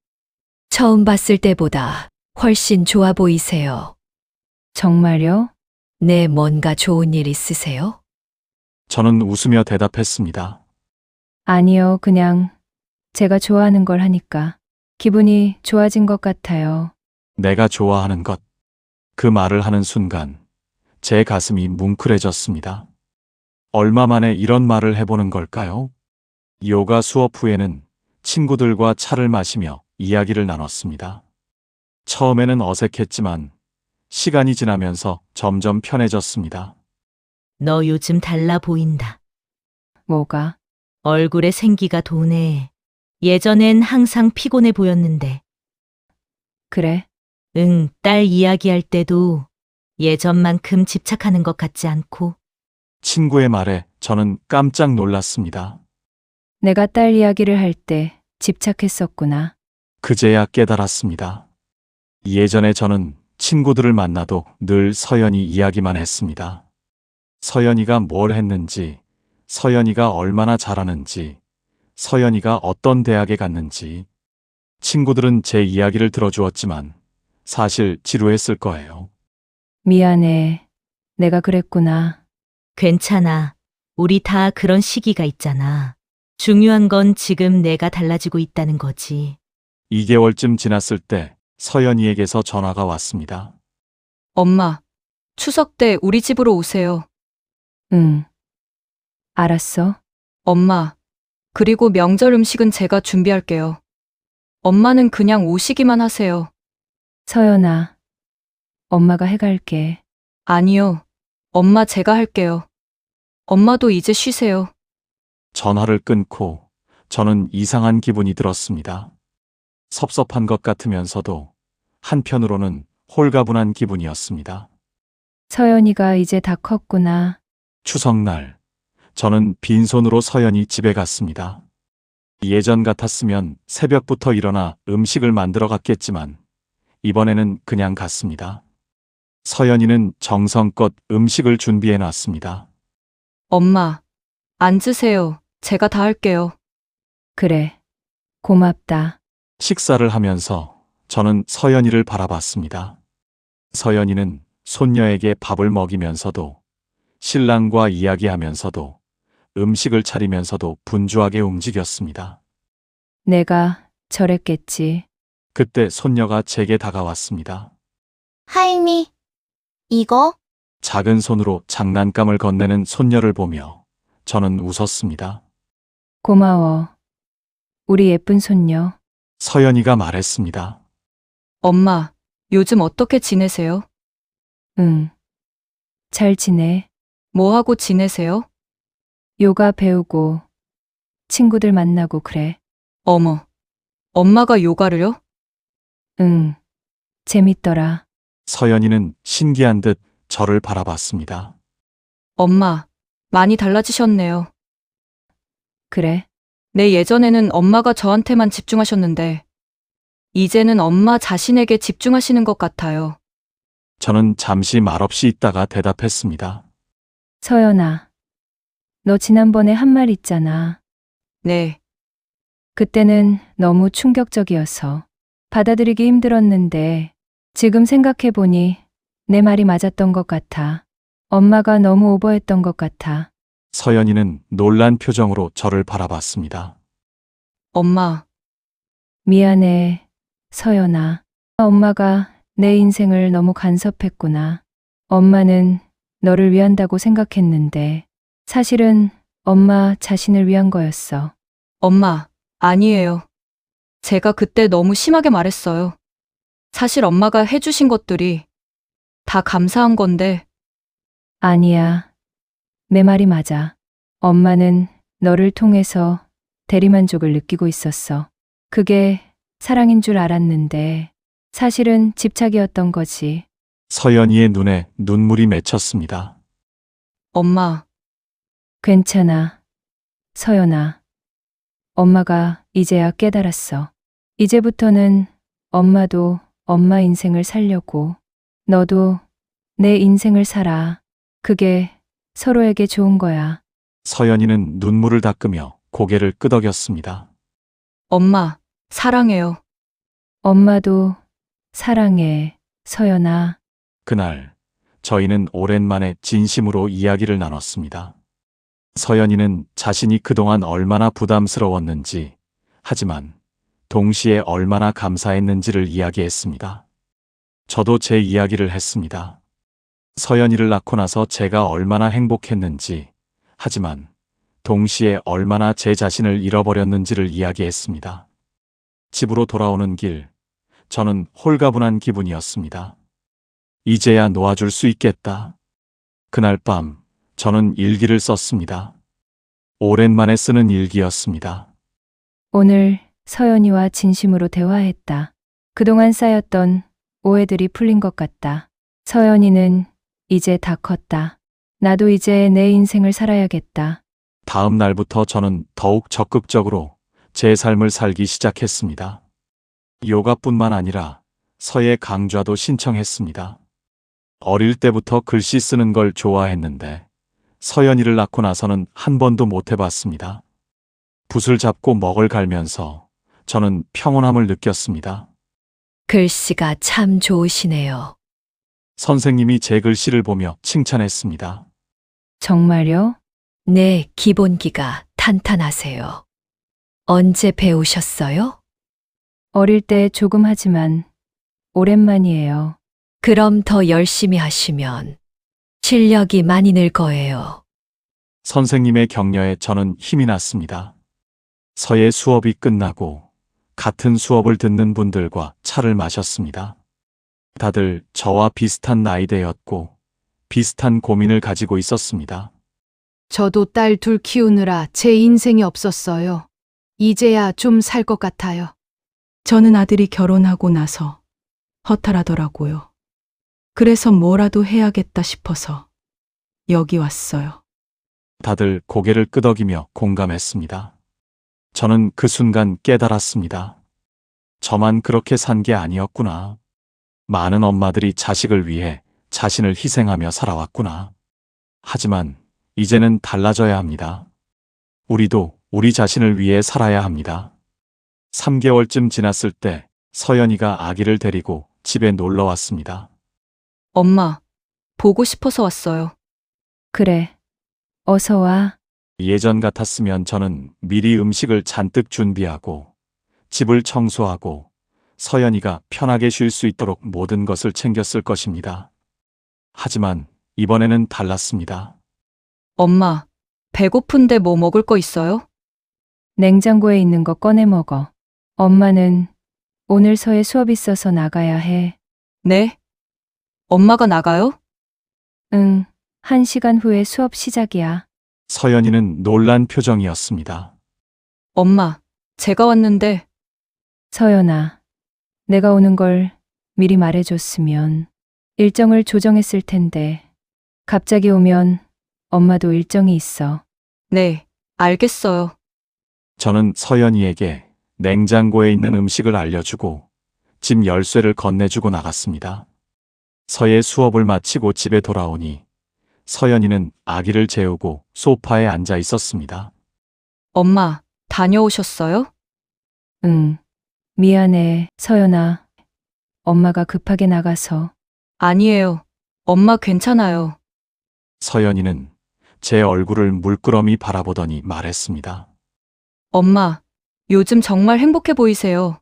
처음 봤을 때보다 훨씬 좋아 보이세요. 정말요? 네, 뭔가 좋은 일 있으세요? 저는 웃으며 대답했습니다. 아니요, 그냥 제가 좋아하는 걸 하니까 기분이 좋아진 것 같아요. 내가 좋아하는 것. 그 말을 하는 순간 제 가슴이 뭉클해졌습니다. 얼마 만에 이런 말을 해보는 걸까요? 요가 수업 후에는 친구들과 차를 마시며 이야기를 나눴습니다. 처음에는 어색했지만 시간이 지나면서 점점 편해졌습니다. 너 요즘 달라 보인다. 뭐가? 얼굴에 생기가 도네. 예전엔 항상 피곤해 보였는데. 그래? 응, 딸 이야기할 때도 예전만큼 집착하는 것 같지 않고. 친구의 말에 저는 깜짝 놀랐습니다. 내가 딸 이야기를 할 때 집착했었구나. 그제야 깨달았습니다. 예전에 저는 친구들을 만나도 늘 서연이 이야기만 했습니다. 서연이가 뭘 했는지, 서연이가 얼마나 잘하는지, 서연이가 어떤 대학에 갔는지. 친구들은 제 이야기를 들어주었지만 사실 지루했을 거예요. 미안해. 내가 그랬구나. 괜찮아. 우리 다 그런 시기가 있잖아. 중요한 건 지금 내가 달라지고 있다는 거지. 2개월쯤 지났을 때 서연이에게서 전화가 왔습니다. 엄마, 추석 때 우리 집으로 오세요. 응. 알았어. 엄마, 그리고 명절 음식은 제가 준비할게요. 엄마는 그냥 오시기만 하세요. 서연아. 엄마가 해갈게. 아니요. 엄마 제가 할게요. 엄마도 이제 쉬세요. 전화를 끊고 저는 이상한 기분이 들었습니다. 섭섭한 것 같으면서도 한편으로는 홀가분한 기분이었습니다. 서연이가 이제 다 컸구나. 추석날, 저는 빈손으로 서연이 집에 갔습니다. 예전 같았으면 새벽부터 일어나 음식을 만들어 갔겠지만 이번에는 그냥 갔습니다. 서연이는 정성껏 음식을 준비해 놨습니다. 엄마, 앉으세요. 제가 다 할게요. 그래. 고맙다. 식사를 하면서 저는 서연이를 바라봤습니다. 서연이는 손녀에게 밥을 먹이면서도 신랑과 이야기하면서도 음식을 차리면서도 분주하게 움직였습니다. 내가 저랬겠지. 그때 손녀가 제게 다가왔습니다. 하임이, 이거? 작은 손으로 장난감을 건네는 손녀를 보며 저는 웃었습니다. 고마워. 우리 예쁜 손녀. 서연이가 말했습니다. 엄마, 요즘 어떻게 지내세요? 응. 잘 지내. 뭐 하고 지내세요? 요가 배우고 친구들 만나고 그래. 어머, 엄마가 요가를요? 응. 재밌더라. 서연이는 신기한 듯 저를 바라봤습니다. 엄마, 많이 달라지셨네요. 그래. 네, 예전에는 엄마가 저한테만 집중하셨는데, 이제는 엄마 자신에게 집중하시는 것 같아요. 저는 잠시 말없이 있다가 대답했습니다. 서연아. 너 지난번에 한 말 있잖아. 네, 그때는 너무 충격적이어서 받아들이기 힘들었는데 지금 생각해보니 내 말이 맞았던 것 같아. 엄마가 너무 오버했던 것 같아. 서연이는 놀란 표정으로 저를 바라봤습니다. 엄마, 미안해, 서연아. 엄마가 내 인생을 너무 간섭했구나. 엄마는 너를 위한다고 생각했는데 사실은 엄마 자신을 위한 거였어. 엄마, 아니에요. 제가 그때 너무 심하게 말했어요. 사실 엄마가 해주신 것들이 다 감사한 건데, 아니야. 내 말이 맞아. 엄마는 너를 통해서 대리만족을 느끼고 있었어. 그게 사랑인 줄 알았는데 사실은 집착이었던 거지. 서연이의 눈에 눈물이 맺혔습니다. 엄마, 괜찮아. 서연아. 엄마가 이제야 깨달았어. 이제부터는 엄마도 엄마 인생을 살려고 너도 내 인생을 살아. 그게 서로에게 좋은 거야. 서연이는 눈물을 닦으며 고개를 끄덕였습니다. 엄마, 사랑해요. 엄마도 사랑해, 서연아. 그날 저희는 오랜만에 진심으로 이야기를 나눴습니다. 서연이는 자신이 그동안 얼마나 부담스러웠는지, 하지만 동시에 얼마나 감사했는지를 이야기했습니다. 저도 제 이야기를 했습니다. 서연이를 낳고 나서 제가 얼마나 행복했는지, 하지만 동시에 얼마나 제 자신을 잃어버렸는지를 이야기했습니다. 집으로 돌아오는 길, 저는 홀가분한 기분이었습니다. 이제야 놓아줄 수 있겠다. 그날 밤, 저는 일기를 썼습니다. 오랜만에 쓰는 일기였습니다. 오늘 서연이와 진심으로 대화했다. 그동안 쌓였던 오해들이 풀린 것 같다. 서연이는 이제 다 컸다. 나도 이제 내 인생을 살아야겠다. 다음 날부터 저는 더욱 적극적으로 제 삶을 살기 시작했습니다. 요가뿐만 아니라 서예 강좌도 신청했습니다. 어릴 때부터 글씨 쓰는 걸 좋아했는데 서연이를 낳고 나서는 한 번도 못 해봤습니다. 붓을 잡고 먹을 갈면서 저는 평온함을 느꼈습니다. 글씨가 참 좋으시네요. 선생님이 제 글씨를 보며 칭찬했습니다. 정말요? 네, 기본기가 탄탄하세요. 언제 배우셨어요? 어릴 때 조금 하지만 오랜만이에요. 그럼 더 열심히 하시면 실력이 많이 늘 거예요. 선생님의 격려에 저는 힘이 났습니다. 서예 수업이 끝나고 같은 수업을 듣는 분들과 차를 마셨습니다. 다들 저와 비슷한 나이대였고 비슷한 고민을 가지고 있었습니다. 저도 딸 둘 키우느라 제 인생이 없었어요. 이제야 좀 살 것 같아요. 저는 아들이 결혼하고 나서 허탈하더라고요. 그래서 뭐라도 해야겠다 싶어서 여기 왔어요. 다들 고개를 끄덕이며 공감했습니다. 저는 그 순간 깨달았습니다. 저만 그렇게 산 게 아니었구나. 많은 엄마들이 자식을 위해 자신을 희생하며 살아왔구나. 하지만 이제는 달라져야 합니다. 우리도 우리 자신을 위해 살아야 합니다. 3개월쯤 지났을 때 서연이가 아기를 데리고 집에 놀러 왔습니다. 엄마, 보고 싶어서 왔어요. 그래. 어서 와. 예전 같았으면 저는 미리 음식을 잔뜩 준비하고 집을 청소하고 서연이가 편하게 쉴 수 있도록 모든 것을 챙겼을 것입니다. 하지만 이번에는 달랐습니다. 엄마, 배고픈데 뭐 먹을 거 있어요? 냉장고에 있는 거 꺼내 먹어. 엄마는 오늘 서예 수업 있어서 나가야 해. 네? 엄마가 나가요? 응. 1시간 후에 수업 시작이야. 서연이는 놀란 표정이었습니다. 엄마, 제가 왔는데. 서연아, 내가 오는 걸 미리 말해줬으면 일정을 조정했을 텐데 갑자기 오면 엄마도 일정이 있어. 네, 알겠어요. 저는 서연이에게 냉장고에 있는 음식을 알려주고 집 열쇠를 건네주고 나갔습니다. 서예 수업을 마치고 집에 돌아오니 서연이는 아기를 재우고 소파에 앉아 있었습니다. 엄마, 다녀오셨어요? 응. 미안해, 서연아. 엄마가 급하게 나가서. 아니에요. 엄마 괜찮아요. 서연이는 제 얼굴을 물끄러미 바라보더니 말했습니다. 엄마, 요즘 정말 행복해 보이세요.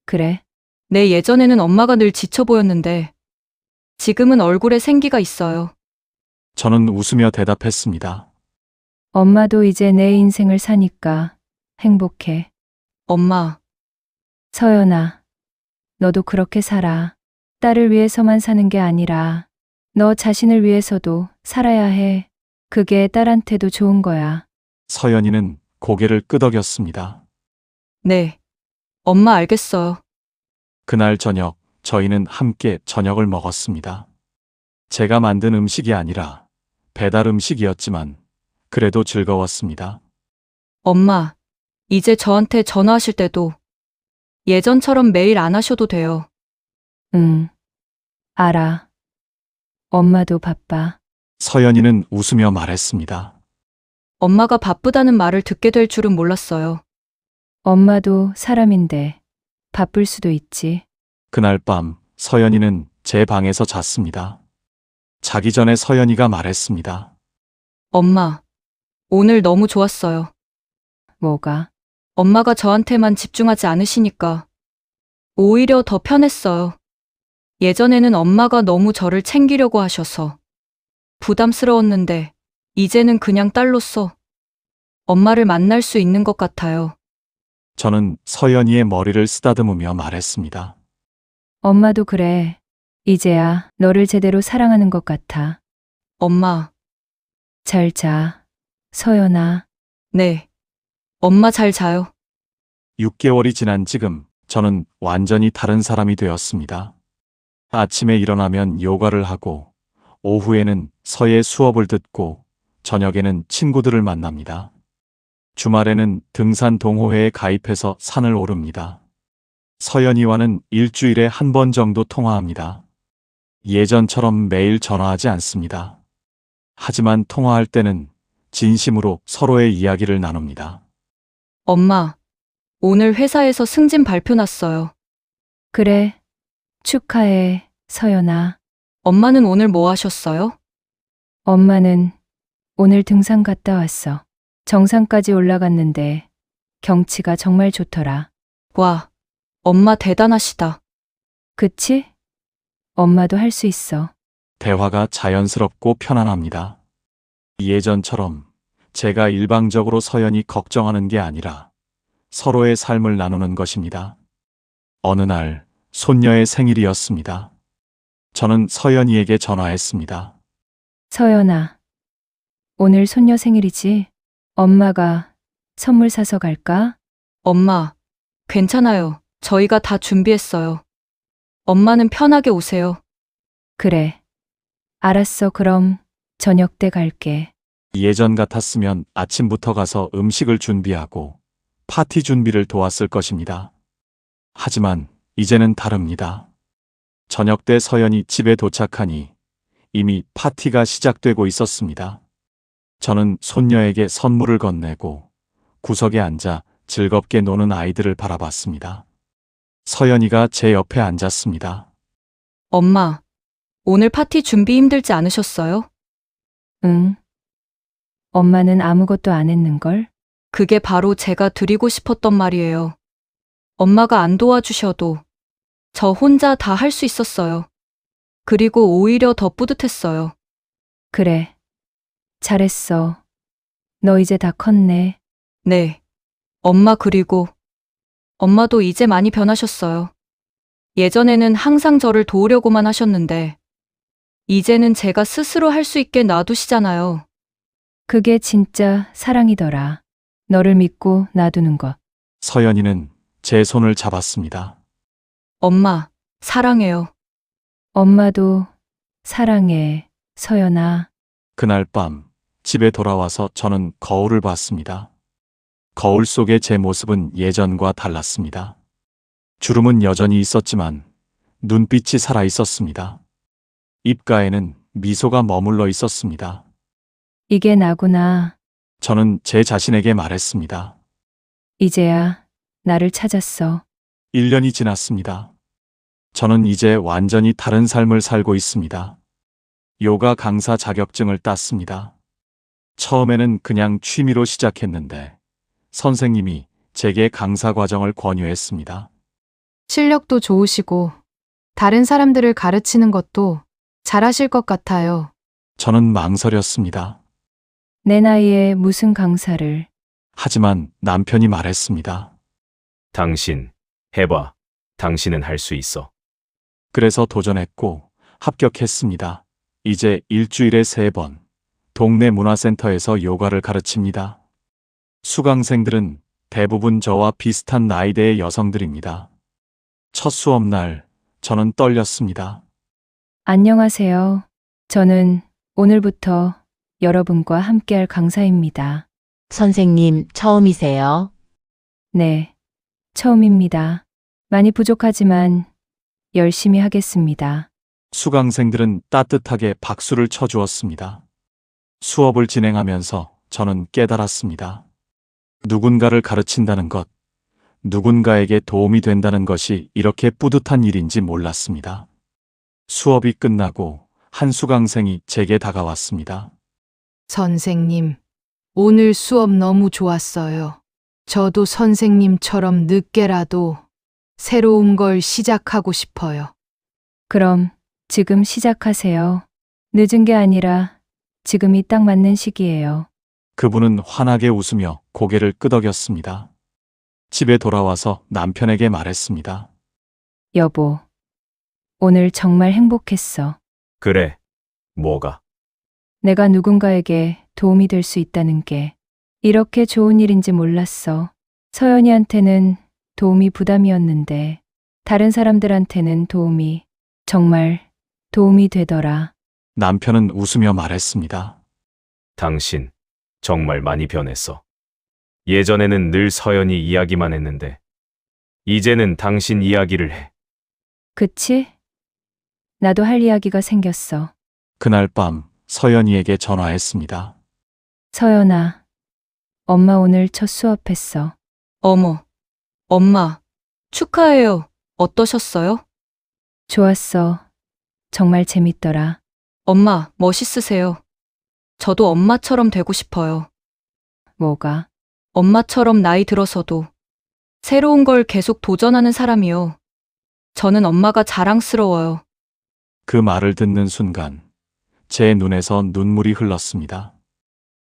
그래. 네, 예전에는 엄마가 늘 지쳐 보였는데 지금은 얼굴에 생기가 있어요. 저는 웃으며 대답했습니다. 엄마도 이제 내 인생을 사니까 행복해. 엄마, 서연아, 너도 그렇게 살아. 딸을 위해서만 사는 게 아니라 너 자신을 위해서도 살아야 해. 그게 딸한테도 좋은 거야. 서연이는 고개를 끄덕였습니다. 네. 엄마 알겠어요. 그날 저녁 저희는 함께 저녁을 먹었습니다. 제가 만든 음식이 아니라 배달 음식이었지만 그래도 즐거웠습니다. 엄마, 이제 저한테 전화하실 때도 예전처럼 매일 안 하셔도 돼요. 응. 알아. 엄마도 바빠. 서연이는 웃으며 말했습니다. 엄마가 바쁘다는 말을 듣게 될 줄은 몰랐어요. 엄마도 사람인데 바쁠 수도 있지. 그날 밤 서연이는 제 방에서 잤습니다. 자기 전에 서연이가 말했습니다. 엄마, 오늘 너무 좋았어요. 뭐가? 엄마가 저한테만 집중하지 않으시니까 오히려 더 편했어요. 예전에는 엄마가 너무 저를 챙기려고 하셔서 부담스러웠는데 이제는 그냥 딸로서 엄마를 만날 수 있는 것 같아요. 저는 서연이의 머리를 쓰다듬으며 말했습니다. 엄마도 그래. 이제야 너를 제대로 사랑하는 것 같아. 엄마, 잘 자. 서연아. 네. 엄마 잘 자요. 6개월이 지난 지금 저는 완전히 다른 사람이 되었습니다. 아침에 일어나면 요가를 하고 오후에는 서예 수업을 듣고 저녁에는 친구들을 만납니다. 주말에는 등산 동호회에 가입해서 산을 오릅니다. 서연이와는 일주일에 한 번 정도 통화합니다. 예전처럼 매일 전화하지 않습니다. 하지만 통화할 때는 진심으로 서로의 이야기를 나눕니다. 엄마, 오늘 회사에서 승진 발표 났어요. 그래. 축하해, 서연아. 엄마는 오늘 뭐 하셨어요? 엄마는 오늘 등산 갔다 왔어. 정상까지 올라갔는데 경치가 정말 좋더라. 와, 엄마 대단하시다. 그치? 엄마도 할 수 있어. 대화가 자연스럽고 편안합니다. 예전처럼 제가 일방적으로 서연이 걱정하는 게 아니라 서로의 삶을 나누는 것입니다. 어느 날 손녀의 생일이었습니다. 저는 서연이에게 전화했습니다. 서연아, 오늘 손녀 생일이지? 엄마가 선물 사서 갈까? 엄마, 괜찮아요. 저희가 다 준비했어요. 엄마는 편하게 오세요. 그래. 알았어, 그럼 저녁 때 갈게. 예전 같았으면 아침부터 가서 음식을 준비하고 파티 준비를 도왔을 것입니다. 하지만 이제는 다릅니다. 저녁 때 서연이 집에 도착하니 이미 파티가 시작되고 있었습니다. 저는 손녀에게 선물을 건네고 구석에 앉아 즐겁게 노는 아이들을 바라봤습니다. 서연이가 제 옆에 앉았습니다. 엄마, 오늘 파티 준비 힘들지 않으셨어요? 응. 엄마는 아무것도 안 했는걸? 그게 바로 제가 드리고 싶었던 말이에요. 엄마가 안 도와주셔도 저 혼자 다 할 수 있었어요. 그리고 오히려 더 뿌듯했어요. 그래. 잘했어. 너 이제 다 컸네. 네. 엄마 그리고 엄마도 이제 많이 변하셨어요. 예전에는 항상 저를 도우려고만 하셨는데 이제는 제가 스스로 할 수 있게 놔두시잖아요. 그게 진짜 사랑이더라. 너를 믿고 놔두는 것. 서연이는 제 손을 잡았습니다. 엄마, 사랑해요. 엄마도 사랑해, 서연아. 그날 밤 집에 돌아와서 저는 거울을 봤습니다. 거울 속의 제 모습은 예전과 달랐습니다. 주름은 여전히 있었지만 눈빛이 살아 있었습니다. 입가에는 미소가 머물러 있었습니다. 이게 나구나. 저는 제 자신에게 말했습니다. 이제야 나를 찾았어. 1년이 지났습니다. 저는 이제 완전히 다른 삶을 살고 있습니다. 요가 강사 자격증을 땄습니다. 처음에는 그냥 취미로 시작했는데 선생님이 제게 강사 과정을 권유했습니다. 실력도 좋으시고 다른 사람들을 가르치는 것도 잘하실 것 같아요. 저는 망설였습니다. 내 나이에 무슨 강사를. 하지만 남편이 말했습니다. 당신, 해봐. 당신은 할 수 있어. 그래서 도전했고 합격했습니다. 이제 일주일에 3번 동네 문화센터에서 요가를 가르칩니다. 수강생들은 대부분 저와 비슷한 나이대의 여성들입니다. 첫 수업날 저는 떨렸습니다. 안녕하세요. 저는 오늘부터 여러분과 함께할 강사입니다. 선생님, 처음이세요? 네, 처음입니다. 많이 부족하지만 열심히 하겠습니다. 수강생들은 따뜻하게 박수를 쳐주었습니다. 수업을 진행하면서 저는 깨달았습니다. 누군가를 가르친다는 것, 누군가에게 도움이 된다는 것이 이렇게 뿌듯한 일인지 몰랐습니다. 수업이 끝나고 한 수강생이 제게 다가왔습니다. 선생님, 오늘 수업 너무 좋았어요. 저도 선생님처럼 늦게라도 새로운 걸 시작하고 싶어요. 그럼 지금 시작하세요. 늦은 게 아니라 지금이 딱 맞는 시기예요. 그분은 환하게 웃으며 고개를 끄덕였습니다. 집에 돌아와서 남편에게 말했습니다. 여보, 오늘 정말 행복했어. 그래. 뭐가? 내가 누군가에게 도움이 될 수 있다는 게 이렇게 좋은 일인지 몰랐어. 서연이한테는 도움이 부담이었는데 다른 사람들한테는 정말 도움이 되더라. 남편은 웃으며 말했습니다. 당신, 정말 많이 변했어. 예전에는 늘 서연이 이야기만 했는데, 이제는 당신 이야기를 해. 그치? 나도 할 이야기가 생겼어. 그날 밤 서연이에게 전화했습니다. 서연아, 엄마 오늘 첫 수업했어. 어머, 엄마, 축하해요. 어떠셨어요? 좋았어. 정말 재밌더라. 엄마, 멋있으세요. 저도 엄마처럼 되고 싶어요. 뭐가? 엄마처럼 나이 들어서도 새로운 걸 계속 도전하는 사람이요. 저는 엄마가 자랑스러워요. 그 말을 듣는 순간 제 눈에서 눈물이 흘렀습니다.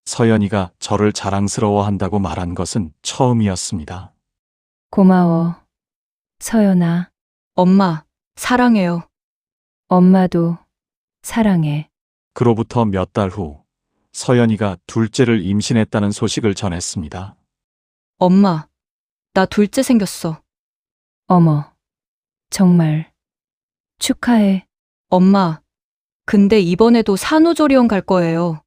서연이가 저를 자랑스러워한다고 말한 것은 처음이었습니다. 고마워. 서연아, 엄마, 사랑해요. 엄마도 사랑해. 그로부터 몇 달 후 서연이가 둘째를 임신했다는 소식을 전했습니다. 엄마, 나 둘째 생겼어. 어머, 정말 축하해. 엄마, 근데 이번에도 산후조리원 갈 거예요.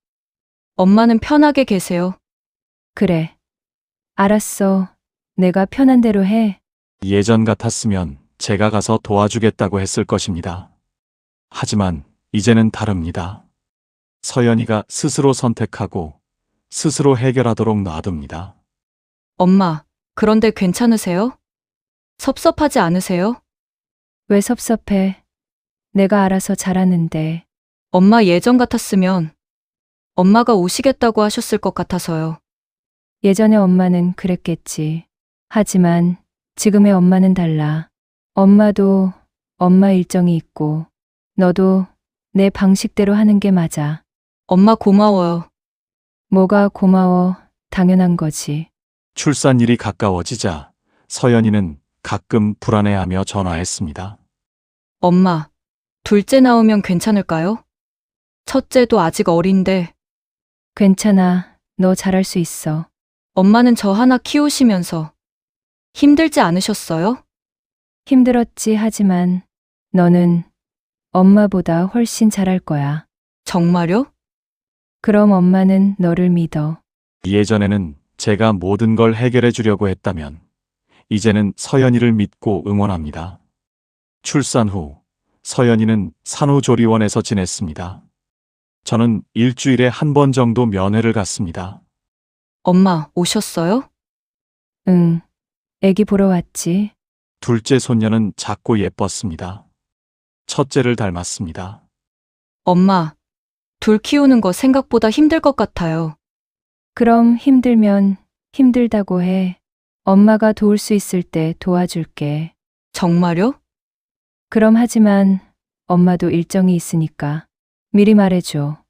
엄마는 편하게 계세요. 그래. 알았어. 내가 편한 대로 해. 예전 같았으면 제가 가서 도와주겠다고 했을 것입니다. 하지만 이제는 다릅니다. 서연이가 스스로 선택하고 스스로 해결하도록 놔둡니다. 엄마, 그런데 괜찮으세요? 섭섭하지 않으세요? 왜 섭섭해? 내가 알아서 잘하는데. 엄마 예전 같았으면 엄마가 오시겠다고 하셨을 것 같아서요. 예전에 엄마는 그랬겠지. 하지만 지금의 엄마는 달라. 엄마도 엄마 일정이 있고 너도 내 방식대로 하는 게 맞아. 엄마 고마워요. 뭐가 고마워. 당연한 거지. 출산일이 가까워지자 서연이는 가끔 불안해하며 전화했습니다. 엄마, 둘째 나오면 괜찮을까요? 첫째도 아직 어린데. 괜찮아. 너 잘할 수 있어. 엄마는 저 하나 키우시면서 힘들지 않으셨어요? 힘들었지. 하지만 너는 엄마보다 훨씬 잘할 거야. 정말요? 그럼 엄마는 너를 믿어. 예전에는 제가 모든 걸 해결해 주려고 했다면 이제는 서연이를 믿고 응원합니다. 출산 후 서연이는 산후조리원에서 지냈습니다. 저는 일주일에 한 번 정도 면회를 갔습니다. 엄마, 오셨어요? 응. 애기 보러 왔지. 둘째 손녀는 작고 예뻤습니다. 첫째를 닮았습니다. 엄마, 둘 키우는 거 생각보다 힘들 것 같아요. 그럼 힘들면 힘들다고 해. 엄마가 도울 수 있을 때 도와줄게. 정말요? 그럼 하지만 엄마도 일정이 있으니까 미리 말해줘.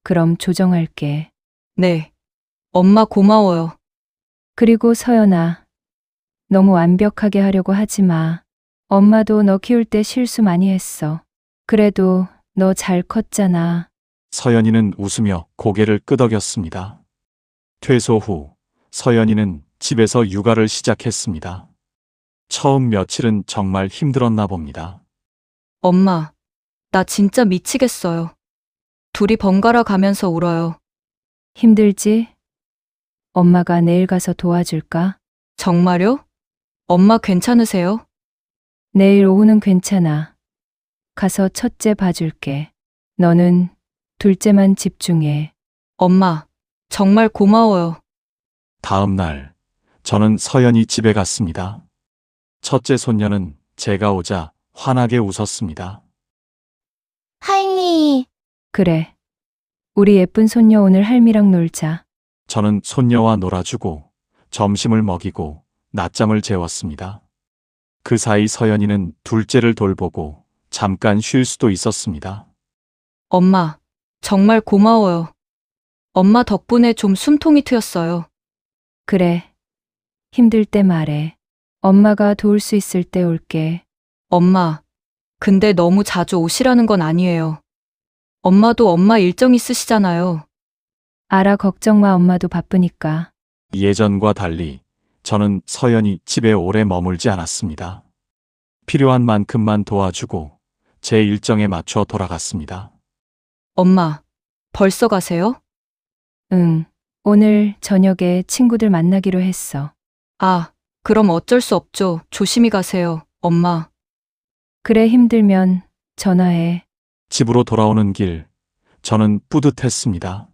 그럼 조정할게. 네. 엄마 고마워요. 그리고 서연아, 너무 완벽하게 하려고 하지 마. 엄마도 너 키울 때 실수 많이 했어. 그래도 너 잘 컸잖아. 서연이는 웃으며 고개를 끄덕였습니다. 퇴소 후 서연이는 집에서 육아를 시작했습니다. 처음 며칠은 정말 힘들었나 봅니다. 엄마, 나 진짜 미치겠어요. 둘이 번갈아 가면서 울어요. 힘들지? 엄마가 내일 가서 도와줄까? 정말요? 엄마 괜찮으세요? 내일 오후는 괜찮아. 가서 첫째 봐줄게. 너는 둘째만 집중해. 엄마, 정말 고마워요. 다음 날 저는 서연이 집에 갔습니다. 첫째 손녀는 제가 오자 환하게 웃었습니다. 할미, 그래. 우리 예쁜 손녀 오늘 할미랑 놀자. 저는 손녀와 놀아주고 점심을 먹이고 낮잠을 재웠습니다. 그 사이 서연이는 둘째를 돌보고 잠깐 쉴 수도 있었습니다. 엄마, 정말 고마워요. 엄마 덕분에 좀 숨통이 트였어요. 그래. 힘들 때 말해. 엄마가 도울 수 있을 때 올게. 엄마, 근데 너무 자주 오시라는 건 아니에요. 엄마도 엄마 일정 있으시잖아요. 알아, 걱정 마. 엄마도 바쁘니까. 예전과 달리 저는 서연이 집에 오래 머물지 않았습니다. 필요한 만큼만 도와주고 제 일정에 맞춰 돌아갔습니다. 엄마, 벌써 가세요? 응. 오늘 저녁에 친구들 만나기로 했어. 아, 그럼 어쩔 수 없죠. 조심히 가세요, 엄마. 그래, 힘들면 전화해. 집으로 돌아오는 길 저는 뿌듯했습니다.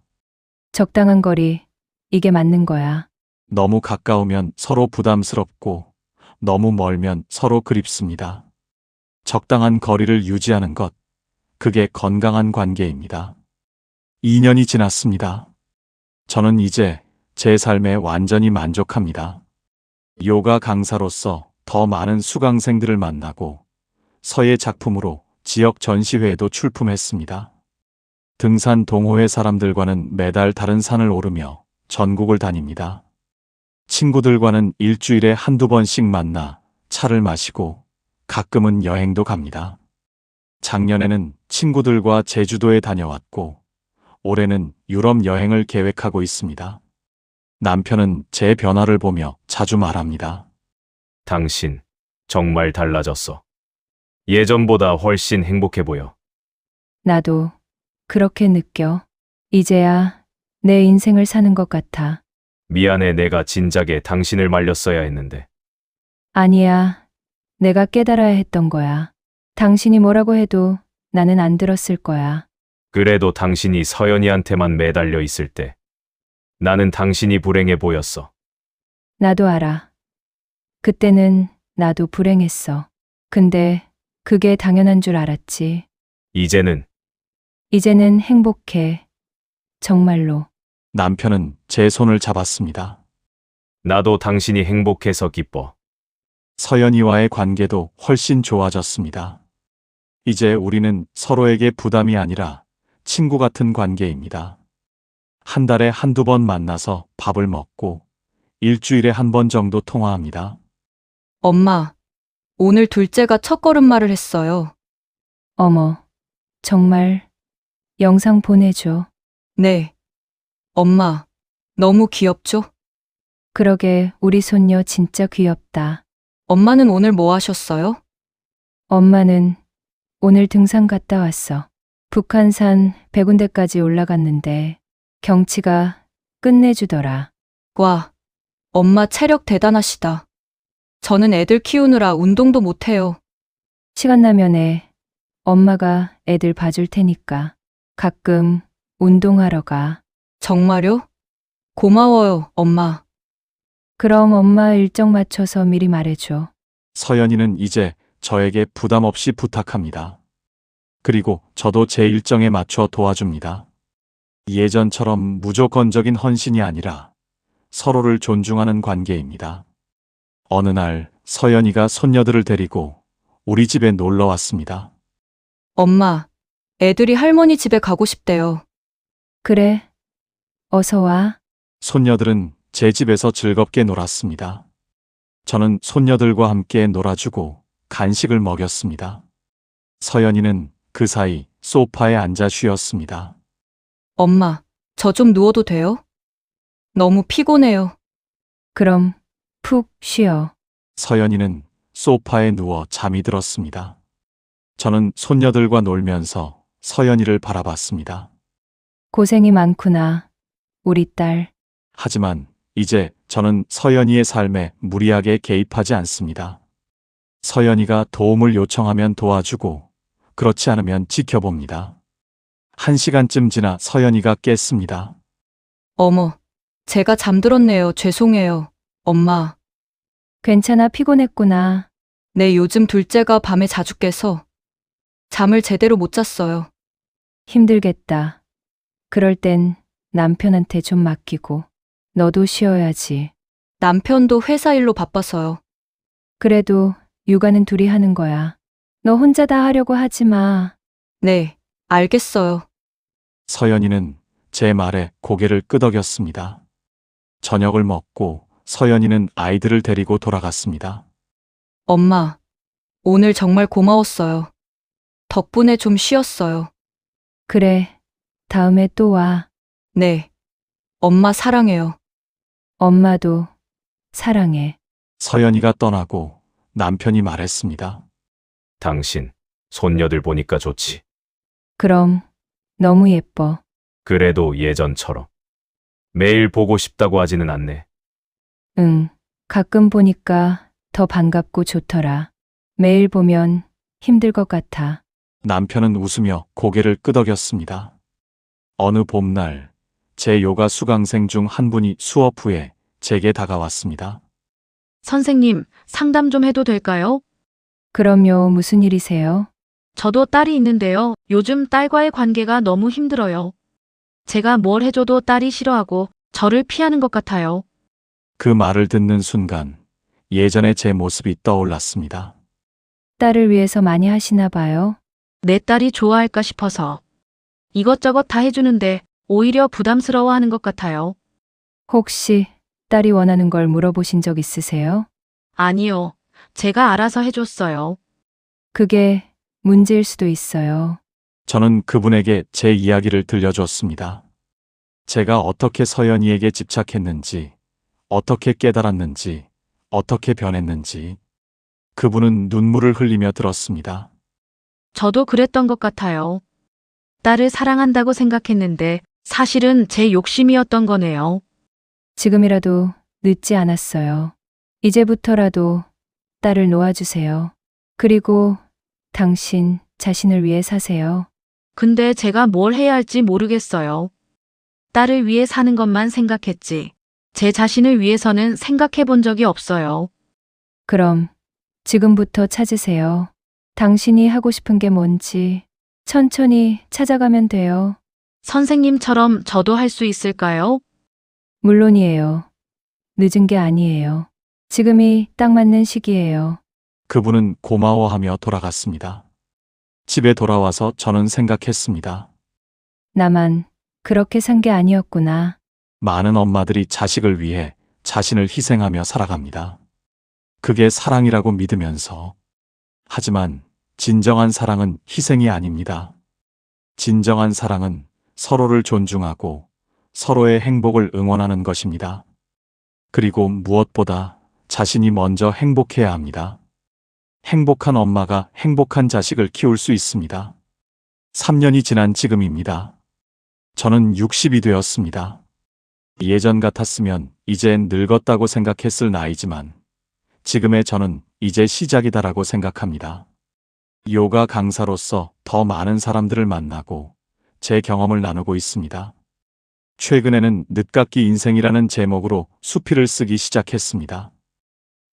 적당한 거리. 이게 맞는 거야. 너무 가까우면 서로 부담스럽고 너무 멀면 서로 그립습니다. 적당한 거리를 유지하는 것, 그게 건강한 관계입니다. 2년이 지났습니다. 저는 이제 제 삶에 완전히 만족합니다. 요가 강사로서 더 많은 수강생들을 만나고 서예 작품으로 지역 전시회에도 출품했습니다. 등산 동호회 사람들과는 매달 다른 산을 오르며 전국을 다닙니다. 친구들과는 일주일에 한두 번씩 만나 차를 마시고 가끔은 여행도 갑니다. 작년에는 친구들과 제주도에 다녀왔고 올해는 유럽 여행을 계획하고 있습니다. 남편은 제 변화를 보며 자주 말합니다. 당신, 정말 달라졌어. 예전보다 훨씬 행복해 보여. 나도 그렇게 느껴. 이제야 내 인생을 사는 것 같아. 미안해, 내가 진작에 당신을 말렸어야 했는데. 아니야. 내가 깨달아야 했던 거야. 당신이 뭐라고 해도 나는 안 들었을 거야. 그래도 당신이 서연이한테만 매달려 있을 때 나는 당신이 불행해 보였어. 나도 알아. 그때는 나도 불행했어. 근데 그게 당연한 줄 알았지. 이제는 이제는 행복해. 정말로. 남편은 제 손을 잡았습니다. 나도 당신이 행복해서 기뻐. 서연이와의 관계도 훨씬 좋아졌습니다. 이제 우리는 서로에게 부담이 아니라 친구 같은 관계입니다. 한 달에 한두 번 만나서 밥을 먹고 일주일에 한 번 정도 통화합니다. 엄마, 오늘 둘째가 첫걸음말을 했어요. 어머, 정말 영상 보내줘. 네. 엄마, 너무 귀엽죠? 그러게, 우리 손녀 진짜 귀엽다. 엄마는 오늘 뭐 하셨어요? 엄마는 오늘 등산 갔다 왔어. 북한산 100군데까지 올라갔는데 경치가 끝내주더라. 와, 엄마 체력 대단하시다. 저는 애들 키우느라 운동도 못해요. 시간 나면 엄마가 애들 봐줄 테니까 가끔 운동하러 가. 정말요? 고마워요, 엄마. 그럼 엄마 일정 맞춰서 미리 말해줘. 서연이는 이제 저에게 부담 없이 부탁합니다. 그리고 저도 제 일정에 맞춰 도와줍니다. 예전처럼 무조건적인 헌신이 아니라 서로를 존중하는 관계입니다. 어느 날 서연이가 손녀들을 데리고 우리 집에 놀러 왔습니다. 엄마, 애들이 할머니 집에 가고 싶대요. 그래. 어서 와. 손녀들은 제 집에서 즐겁게 놀았습니다. 저는 손녀들과 함께 놀아주고 간식을 먹였습니다. 서연이는 그 사이 소파에 앉아 쉬었습니다. 엄마, 저 좀 누워도 돼요? 너무 피곤해요. 그럼 푹 쉬어. 서연이는 소파에 누워 잠이 들었습니다. 저는 손녀들과 놀면서 서연이를 바라봤습니다. 고생이 많구나. 우리 딸. 하지만 이제 저는 서연이의 삶에 무리하게 개입하지 않습니다. 서연이가 도움을 요청하면 도와주고 그렇지 않으면 지켜봅니다. 1시간쯤 지나 서연이가 깼습니다. 어머, 제가 잠들었네요. 죄송해요. 엄마. 괜찮아, 피곤했구나. 네, 요즘 둘째가 밤에 자주 깨서 잠을 제대로 못 잤어요. 힘들겠다. 그럴 땐 남편한테 좀 맡기고 너도 쉬어야지. 남편도 회사 일로 바빠서요. 그래도 육아는 둘이 하는 거야. 너 혼자 다 하려고 하지 마. 네, 알겠어요. 서연이는 제 말에 고개를 끄덕였습니다. 저녁을 먹고 서연이는 아이들을 데리고 돌아갔습니다. 엄마, 오늘 정말 고마웠어요. 덕분에 좀 쉬었어요. 그래. 다음에 또 와. 네. 엄마 사랑해요. 엄마도 사랑해. 서연이가 떠나고 남편이 말했습니다. 당신, 손녀들 보니까 좋지. 그럼 너무 예뻐. 그래도 예전처럼. 매일 보고 싶다고 하지는 않네. 응. 가끔 보니까 더 반갑고 좋더라. 매일 보면 힘들 것 같아. 남편은 웃으며 고개를 끄덕였습니다. 어느 봄날 제 요가 수강생 중 한 분이 수업 후에 제게 다가왔습니다. 선생님, 상담 좀 해도 될까요? 그럼요. 무슨 일이세요? 저도 딸이 있는데요. 요즘 딸과의 관계가 너무 힘들어요. 제가 뭘 해줘도 딸이 싫어하고 저를 피하는 것 같아요. 그 말을 듣는 순간 예전의 제 모습이 떠올랐습니다. 딸을 위해서 많이 하시나 봐요. 내 딸이 좋아할까 싶어서 이것저것 다 해주는데 오히려 부담스러워하는 것 같아요. 혹시 딸이 원하는 걸 물어보신 적 있으세요? 아니요. 제가 알아서 해줬어요. 그게 문제일 수도 있어요. 저는 그분에게 제 이야기를 들려줬습니다. 제가 어떻게 서연이에게 집착했는지, 어떻게 깨달았는지, 어떻게 변했는지. 그분은 눈물을 흘리며 들었습니다. 저도 그랬던 것 같아요. 딸을 사랑한다고 생각했는데 사실은 제 욕심이었던 거네요. 지금이라도 늦지 않았어요. 이제부터라도 딸을 놓아주세요. 그리고 당신 자신을 위해 사세요. 근데 제가 뭘 해야 할지 모르겠어요. 딸을 위해 사는 것만 생각했지. 제 자신을 위해서는 생각해 본 적이 없어요. 그럼 지금부터 찾으세요. 당신이 하고 싶은 게 뭔지 천천히 찾아가면 돼요. 선생님처럼 저도 할 수 있을까요? 물론이에요. 늦은 게 아니에요. 지금이 딱 맞는 시기예요. 그분은 고마워하며 돌아갔습니다. 집에 돌아와서 저는 생각했습니다. 나만 그렇게 산 게 아니었구나. 많은 엄마들이 자식을 위해 자신을 희생하며 살아갑니다. 그게 사랑이라고 믿으면서. 하지만 진정한 사랑은 희생이 아닙니다. 진정한 사랑은 서로를 존중하고 서로의 행복을 응원하는 것입니다. 그리고 무엇보다 자신이 먼저 행복해야 합니다. 행복한 엄마가 행복한 자식을 키울 수 있습니다. 3년이 지난 지금입니다. 저는 60이 되었습니다. 예전 같았으면 이젠 늙었다고 생각했을 나이지만 지금의 저는 이제 시작이다라고 생각합니다. 요가 강사로서 더 많은 사람들을 만나고 제 경험을 나누고 있습니다. 최근에는 늦깎이 인생이라는 제목으로 수필을 쓰기 시작했습니다.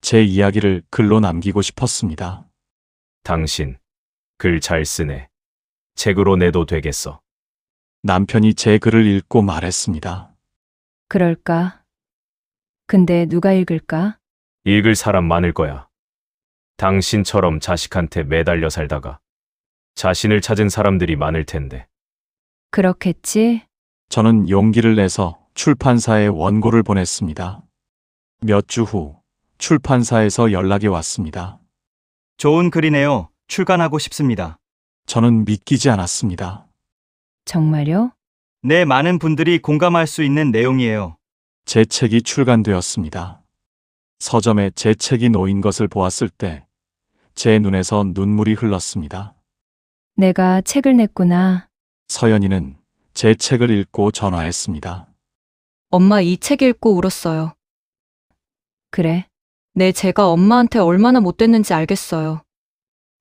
제 이야기를 글로 남기고 싶었습니다. 당신, 글 잘 쓰네. 책으로 내도 되겠어. 남편이 제 글을 읽고 말했습니다. 그럴까? 근데 누가 읽을까? 읽을 사람 많을 거야. 당신처럼 자식한테 매달려 살다가 자신을 찾은 사람들이 많을 텐데. 그렇겠지? 저는 용기를 내서 출판사에 원고를 보냈습니다. 몇 주 후 출판사에서 연락이 왔습니다. 좋은 글이네요. 출간하고 싶습니다. 저는 믿기지 않았습니다. 정말요? 네, 많은 분들이 공감할 수 있는 내용이에요. 제 책이 출간되었습니다. 서점에 제 책이 놓인 것을 보았을 때 제 눈에서 눈물이 흘렀습니다. 내가 책을 냈구나. 서연이는 제 책을 읽고 전화했습니다. 엄마 이 책 읽고 울었어요. 그래. 네, 제가 엄마한테 얼마나 못됐는지 알겠어요.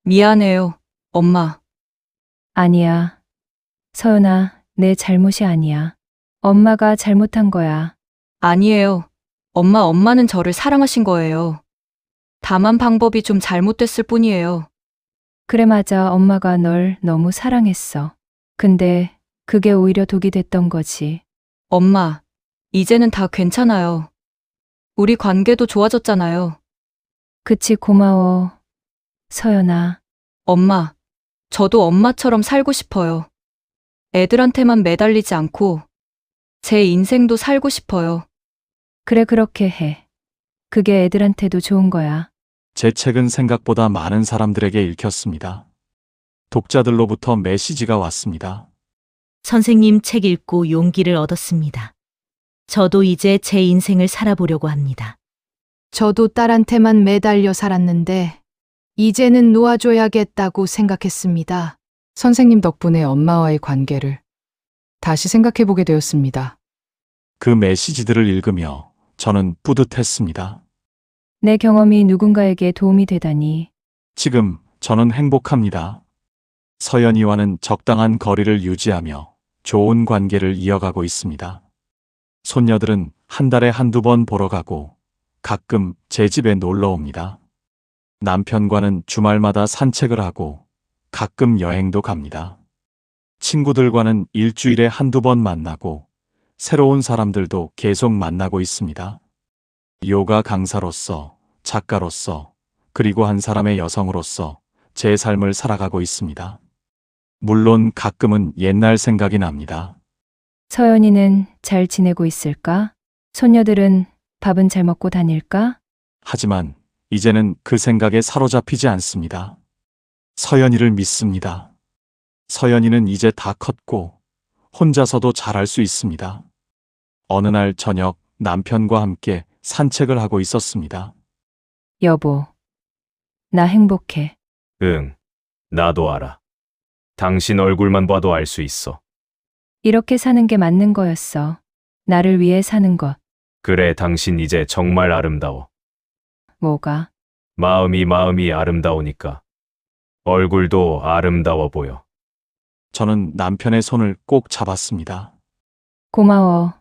미안해요, 엄마. 아니야. 서연아, 내 잘못이 아니야. 엄마가 잘못한 거야. 아니에요. 엄마는 저를 사랑하신 거예요. 다만 방법이 좀 잘못됐을 뿐이에요. 그래 맞아. 엄마가 널 너무 사랑했어. 근데 그게 오히려 독이 됐던 거지. 엄마, 이제는 다 괜찮아요. 우리 관계도 좋아졌잖아요. 그치 고마워. 서연아. 엄마, 저도 엄마처럼 살고 싶어요. 애들한테만 매달리지 않고 제 인생도 살고 싶어요. 그래 그렇게 해. 그게 애들한테도 좋은 거야. 제 책은 생각보다 많은 사람들에게 읽혔습니다. 독자들로부터 메시지가 왔습니다. 선생님 책 읽고 용기를 얻었습니다. 저도 이제 제 인생을 살아보려고 합니다. 저도 딸한테만 매달려 살았는데 이제는 놓아줘야겠다고 생각했습니다. 선생님 덕분에 엄마와의 관계를 다시 생각해보게 되었습니다. 그 메시지들을 읽으며 저는 뿌듯했습니다. 내 경험이 누군가에게 도움이 되다니. 지금 저는 행복합니다. 서연이와는 적당한 거리를 유지하며 좋은 관계를 이어가고 있습니다. 손녀들은 한 달에 한두 번 보러 가고 가끔 제 집에 놀러 옵니다. 남편과는 주말마다 산책을 하고 가끔 여행도 갑니다. 친구들과는 일주일에 한두 번 만나고 새로운 사람들도 계속 만나고 있습니다. 요가 강사로서, 작가로서, 그리고 한 사람의 여성으로서 제 삶을 살아가고 있습니다. 물론 가끔은 옛날 생각이 납니다. 서연이는 잘 지내고 있을까? 손녀들은 밥은 잘 먹고 다닐까? 하지만 이제는 그 생각에 사로잡히지 않습니다. 서연이를 믿습니다. 서연이는 이제 다 컸고 혼자서도 잘할 수 있습니다. 어느 날 저녁 남편과 함께 산책을 하고 있었습니다. 여보, 나 행복해. 응, 나도 알아. 당신 얼굴만 봐도 알 수 있어. 이렇게 사는 게 맞는 거였어. 나를 위해 사는 것. 그래, 당신 이제 정말 아름다워. 뭐가? 마음이 아름다우니까. 얼굴도 아름다워 보여. 저는 남편의 손을 꼭 잡았습니다. 고마워.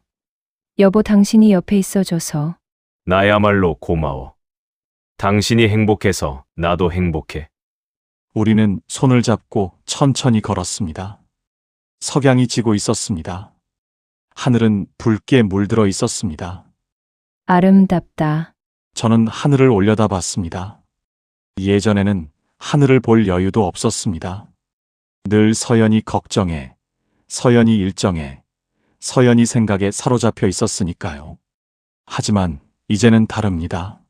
여보, 당신이 옆에 있어줘서. 나야말로 고마워. 당신이 행복해서 나도 행복해. 우리는 손을 잡고 천천히 걸었습니다. 석양이 지고 있었습니다. 하늘은 붉게 물들어 있었습니다. 아름답다. 저는 하늘을 올려다봤습니다. 예전에는 하늘을 볼 여유도 없었습니다. 늘 서연이 걱정에, 서연이 일정에, 서연이 생각에 사로잡혀 있었으니까요. 하지만 이제는 다릅니다.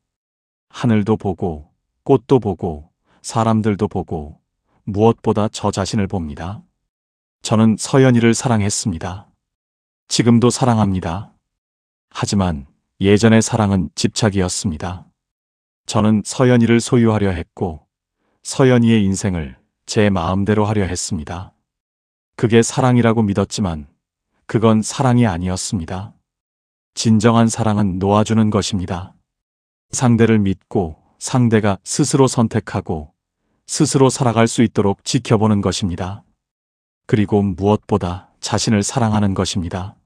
하늘도 보고, 꽃도 보고, 사람들도 보고, 무엇보다 저 자신을 봅니다. 저는 서연이를 사랑했습니다. 지금도 사랑합니다. 하지만 예전의 사랑은 집착이었습니다. 저는 서연이를 소유하려 했고, 서연이의 인생을 제 마음대로 하려 했습니다. 그게 사랑이라고 믿었지만, 그건 사랑이 아니었습니다. 진정한 사랑은 놓아주는 것입니다. 상대를 믿고 상대가 스스로 선택하고 스스로 살아갈 수 있도록 지켜보는 것입니다. 그리고 무엇보다 자신을 사랑하는 것입니다.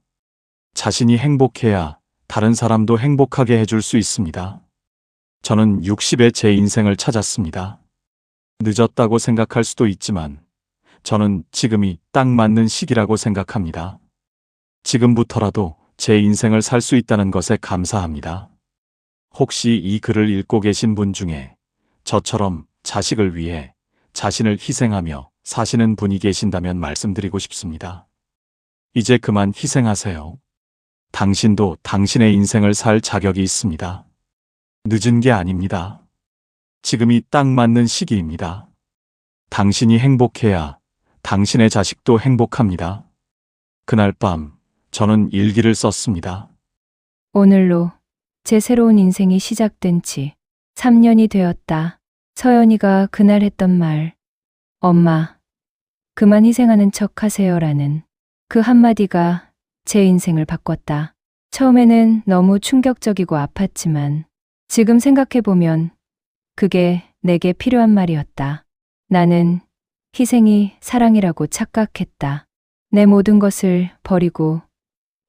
자신이 행복해야 다른 사람도 행복하게 해줄 수 있습니다. 저는 60에 제 인생을 찾았습니다. 늦었다고 생각할 수도 있지만 저는 지금이 딱 맞는 시기라고 생각합니다. 지금부터라도 제 인생을 살 수 있다는 것에 감사합니다. 혹시 이 글을 읽고 계신 분 중에 저처럼 자식을 위해 자신을 희생하며 사시는 분이 계신다면 말씀드리고 싶습니다. 이제 그만 희생하세요. 당신도 당신의 인생을 살 자격이 있습니다. 늦은 게 아닙니다. 지금이 딱 맞는 시기입니다. 당신이 행복해야 당신의 자식도 행복합니다. 그날 밤 저는 일기를 썼습니다. 오늘로 제 새로운 인생이 시작된 지 3년이 되었다. 서연이가 그날 했던 말, 엄마, 그만 희생하는 척 하세요라는 그 한마디가 제 인생을 바꿨다. 처음에는 너무 충격적이고 아팠지만 지금 생각해보면 그게 내게 필요한 말이었다. 나는 희생이 사랑이라고 착각했다. 내 모든 것을 버리고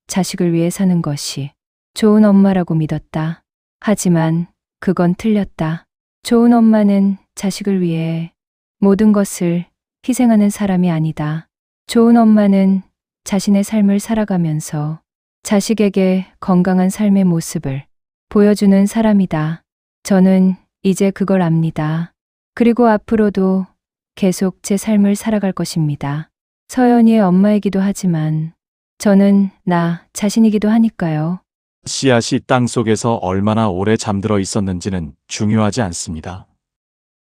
자식을 위해 사는 것이 좋은 엄마라고 믿었다. 하지만 그건 틀렸다. 좋은 엄마는 자식을 위해 모든 것을 희생하는 사람이 아니다. 좋은 엄마는 자신의 삶을 살아가면서 자식에게 건강한 삶의 모습을 보여주는 사람이다. 저는 이제 그걸 압니다. 그리고 앞으로도 계속 제 삶을 살아갈 것입니다. 서연이의 엄마이기도 하지만 저는 나 자신이기도 하니까요. 씨앗이 땅 속에서 얼마나 오래 잠들어 있었는지는 중요하지 않습니다.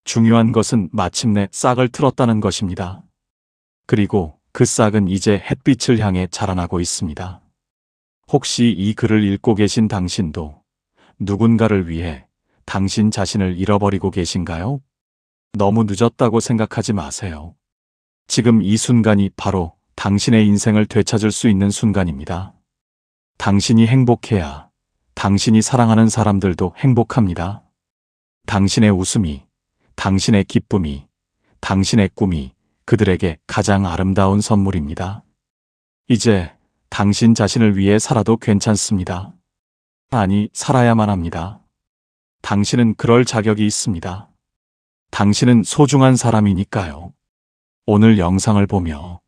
중요한 것은 마침내 싹을 틀었다는 것입니다. 그리고 그 싹은 이제 햇빛을 향해 자라나고 있습니다. 혹시 이 글을 읽고 계신 당신도 누군가를 위해 당신 자신을 잃어버리고 계신가요? 너무 늦었다고 생각하지 마세요. 지금 이 순간이 바로 당신의 인생을 되찾을 수 있는 순간입니다. 당신이 행복해야 당신이 사랑하는 사람들도 행복합니다. 당신의 웃음이, 당신의 기쁨이, 당신의 꿈이 그들에게 가장 아름다운 선물입니다. 이제 당신 자신을 위해 살아도 괜찮습니다. 아니, 살아야만 합니다. 당신은 그럴 자격이 있습니다. 당신은 소중한 사람이니까요. 오늘 영상을 보며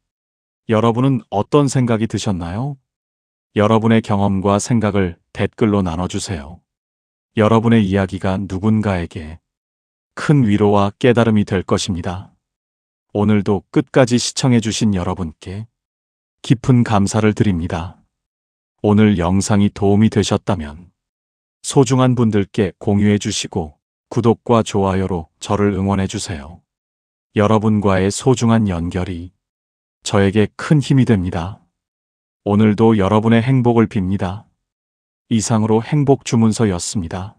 여러분은 어떤 생각이 드셨나요? 여러분의 경험과 생각을 댓글로 나눠주세요. 여러분의 이야기가 누군가에게 큰 위로와 깨달음이 될 것입니다. 오늘도 끝까지 시청해주신 여러분께 깊은 감사를 드립니다. 오늘 영상이 도움이 되셨다면 소중한 분들께 공유해 주시고 구독과 좋아요로 저를 응원해 주세요. 여러분과의 소중한 연결이 저에게 큰 힘이 됩니다. 오늘도 여러분의 행복을 빕니다. 이상으로 행복 주문서였습니다.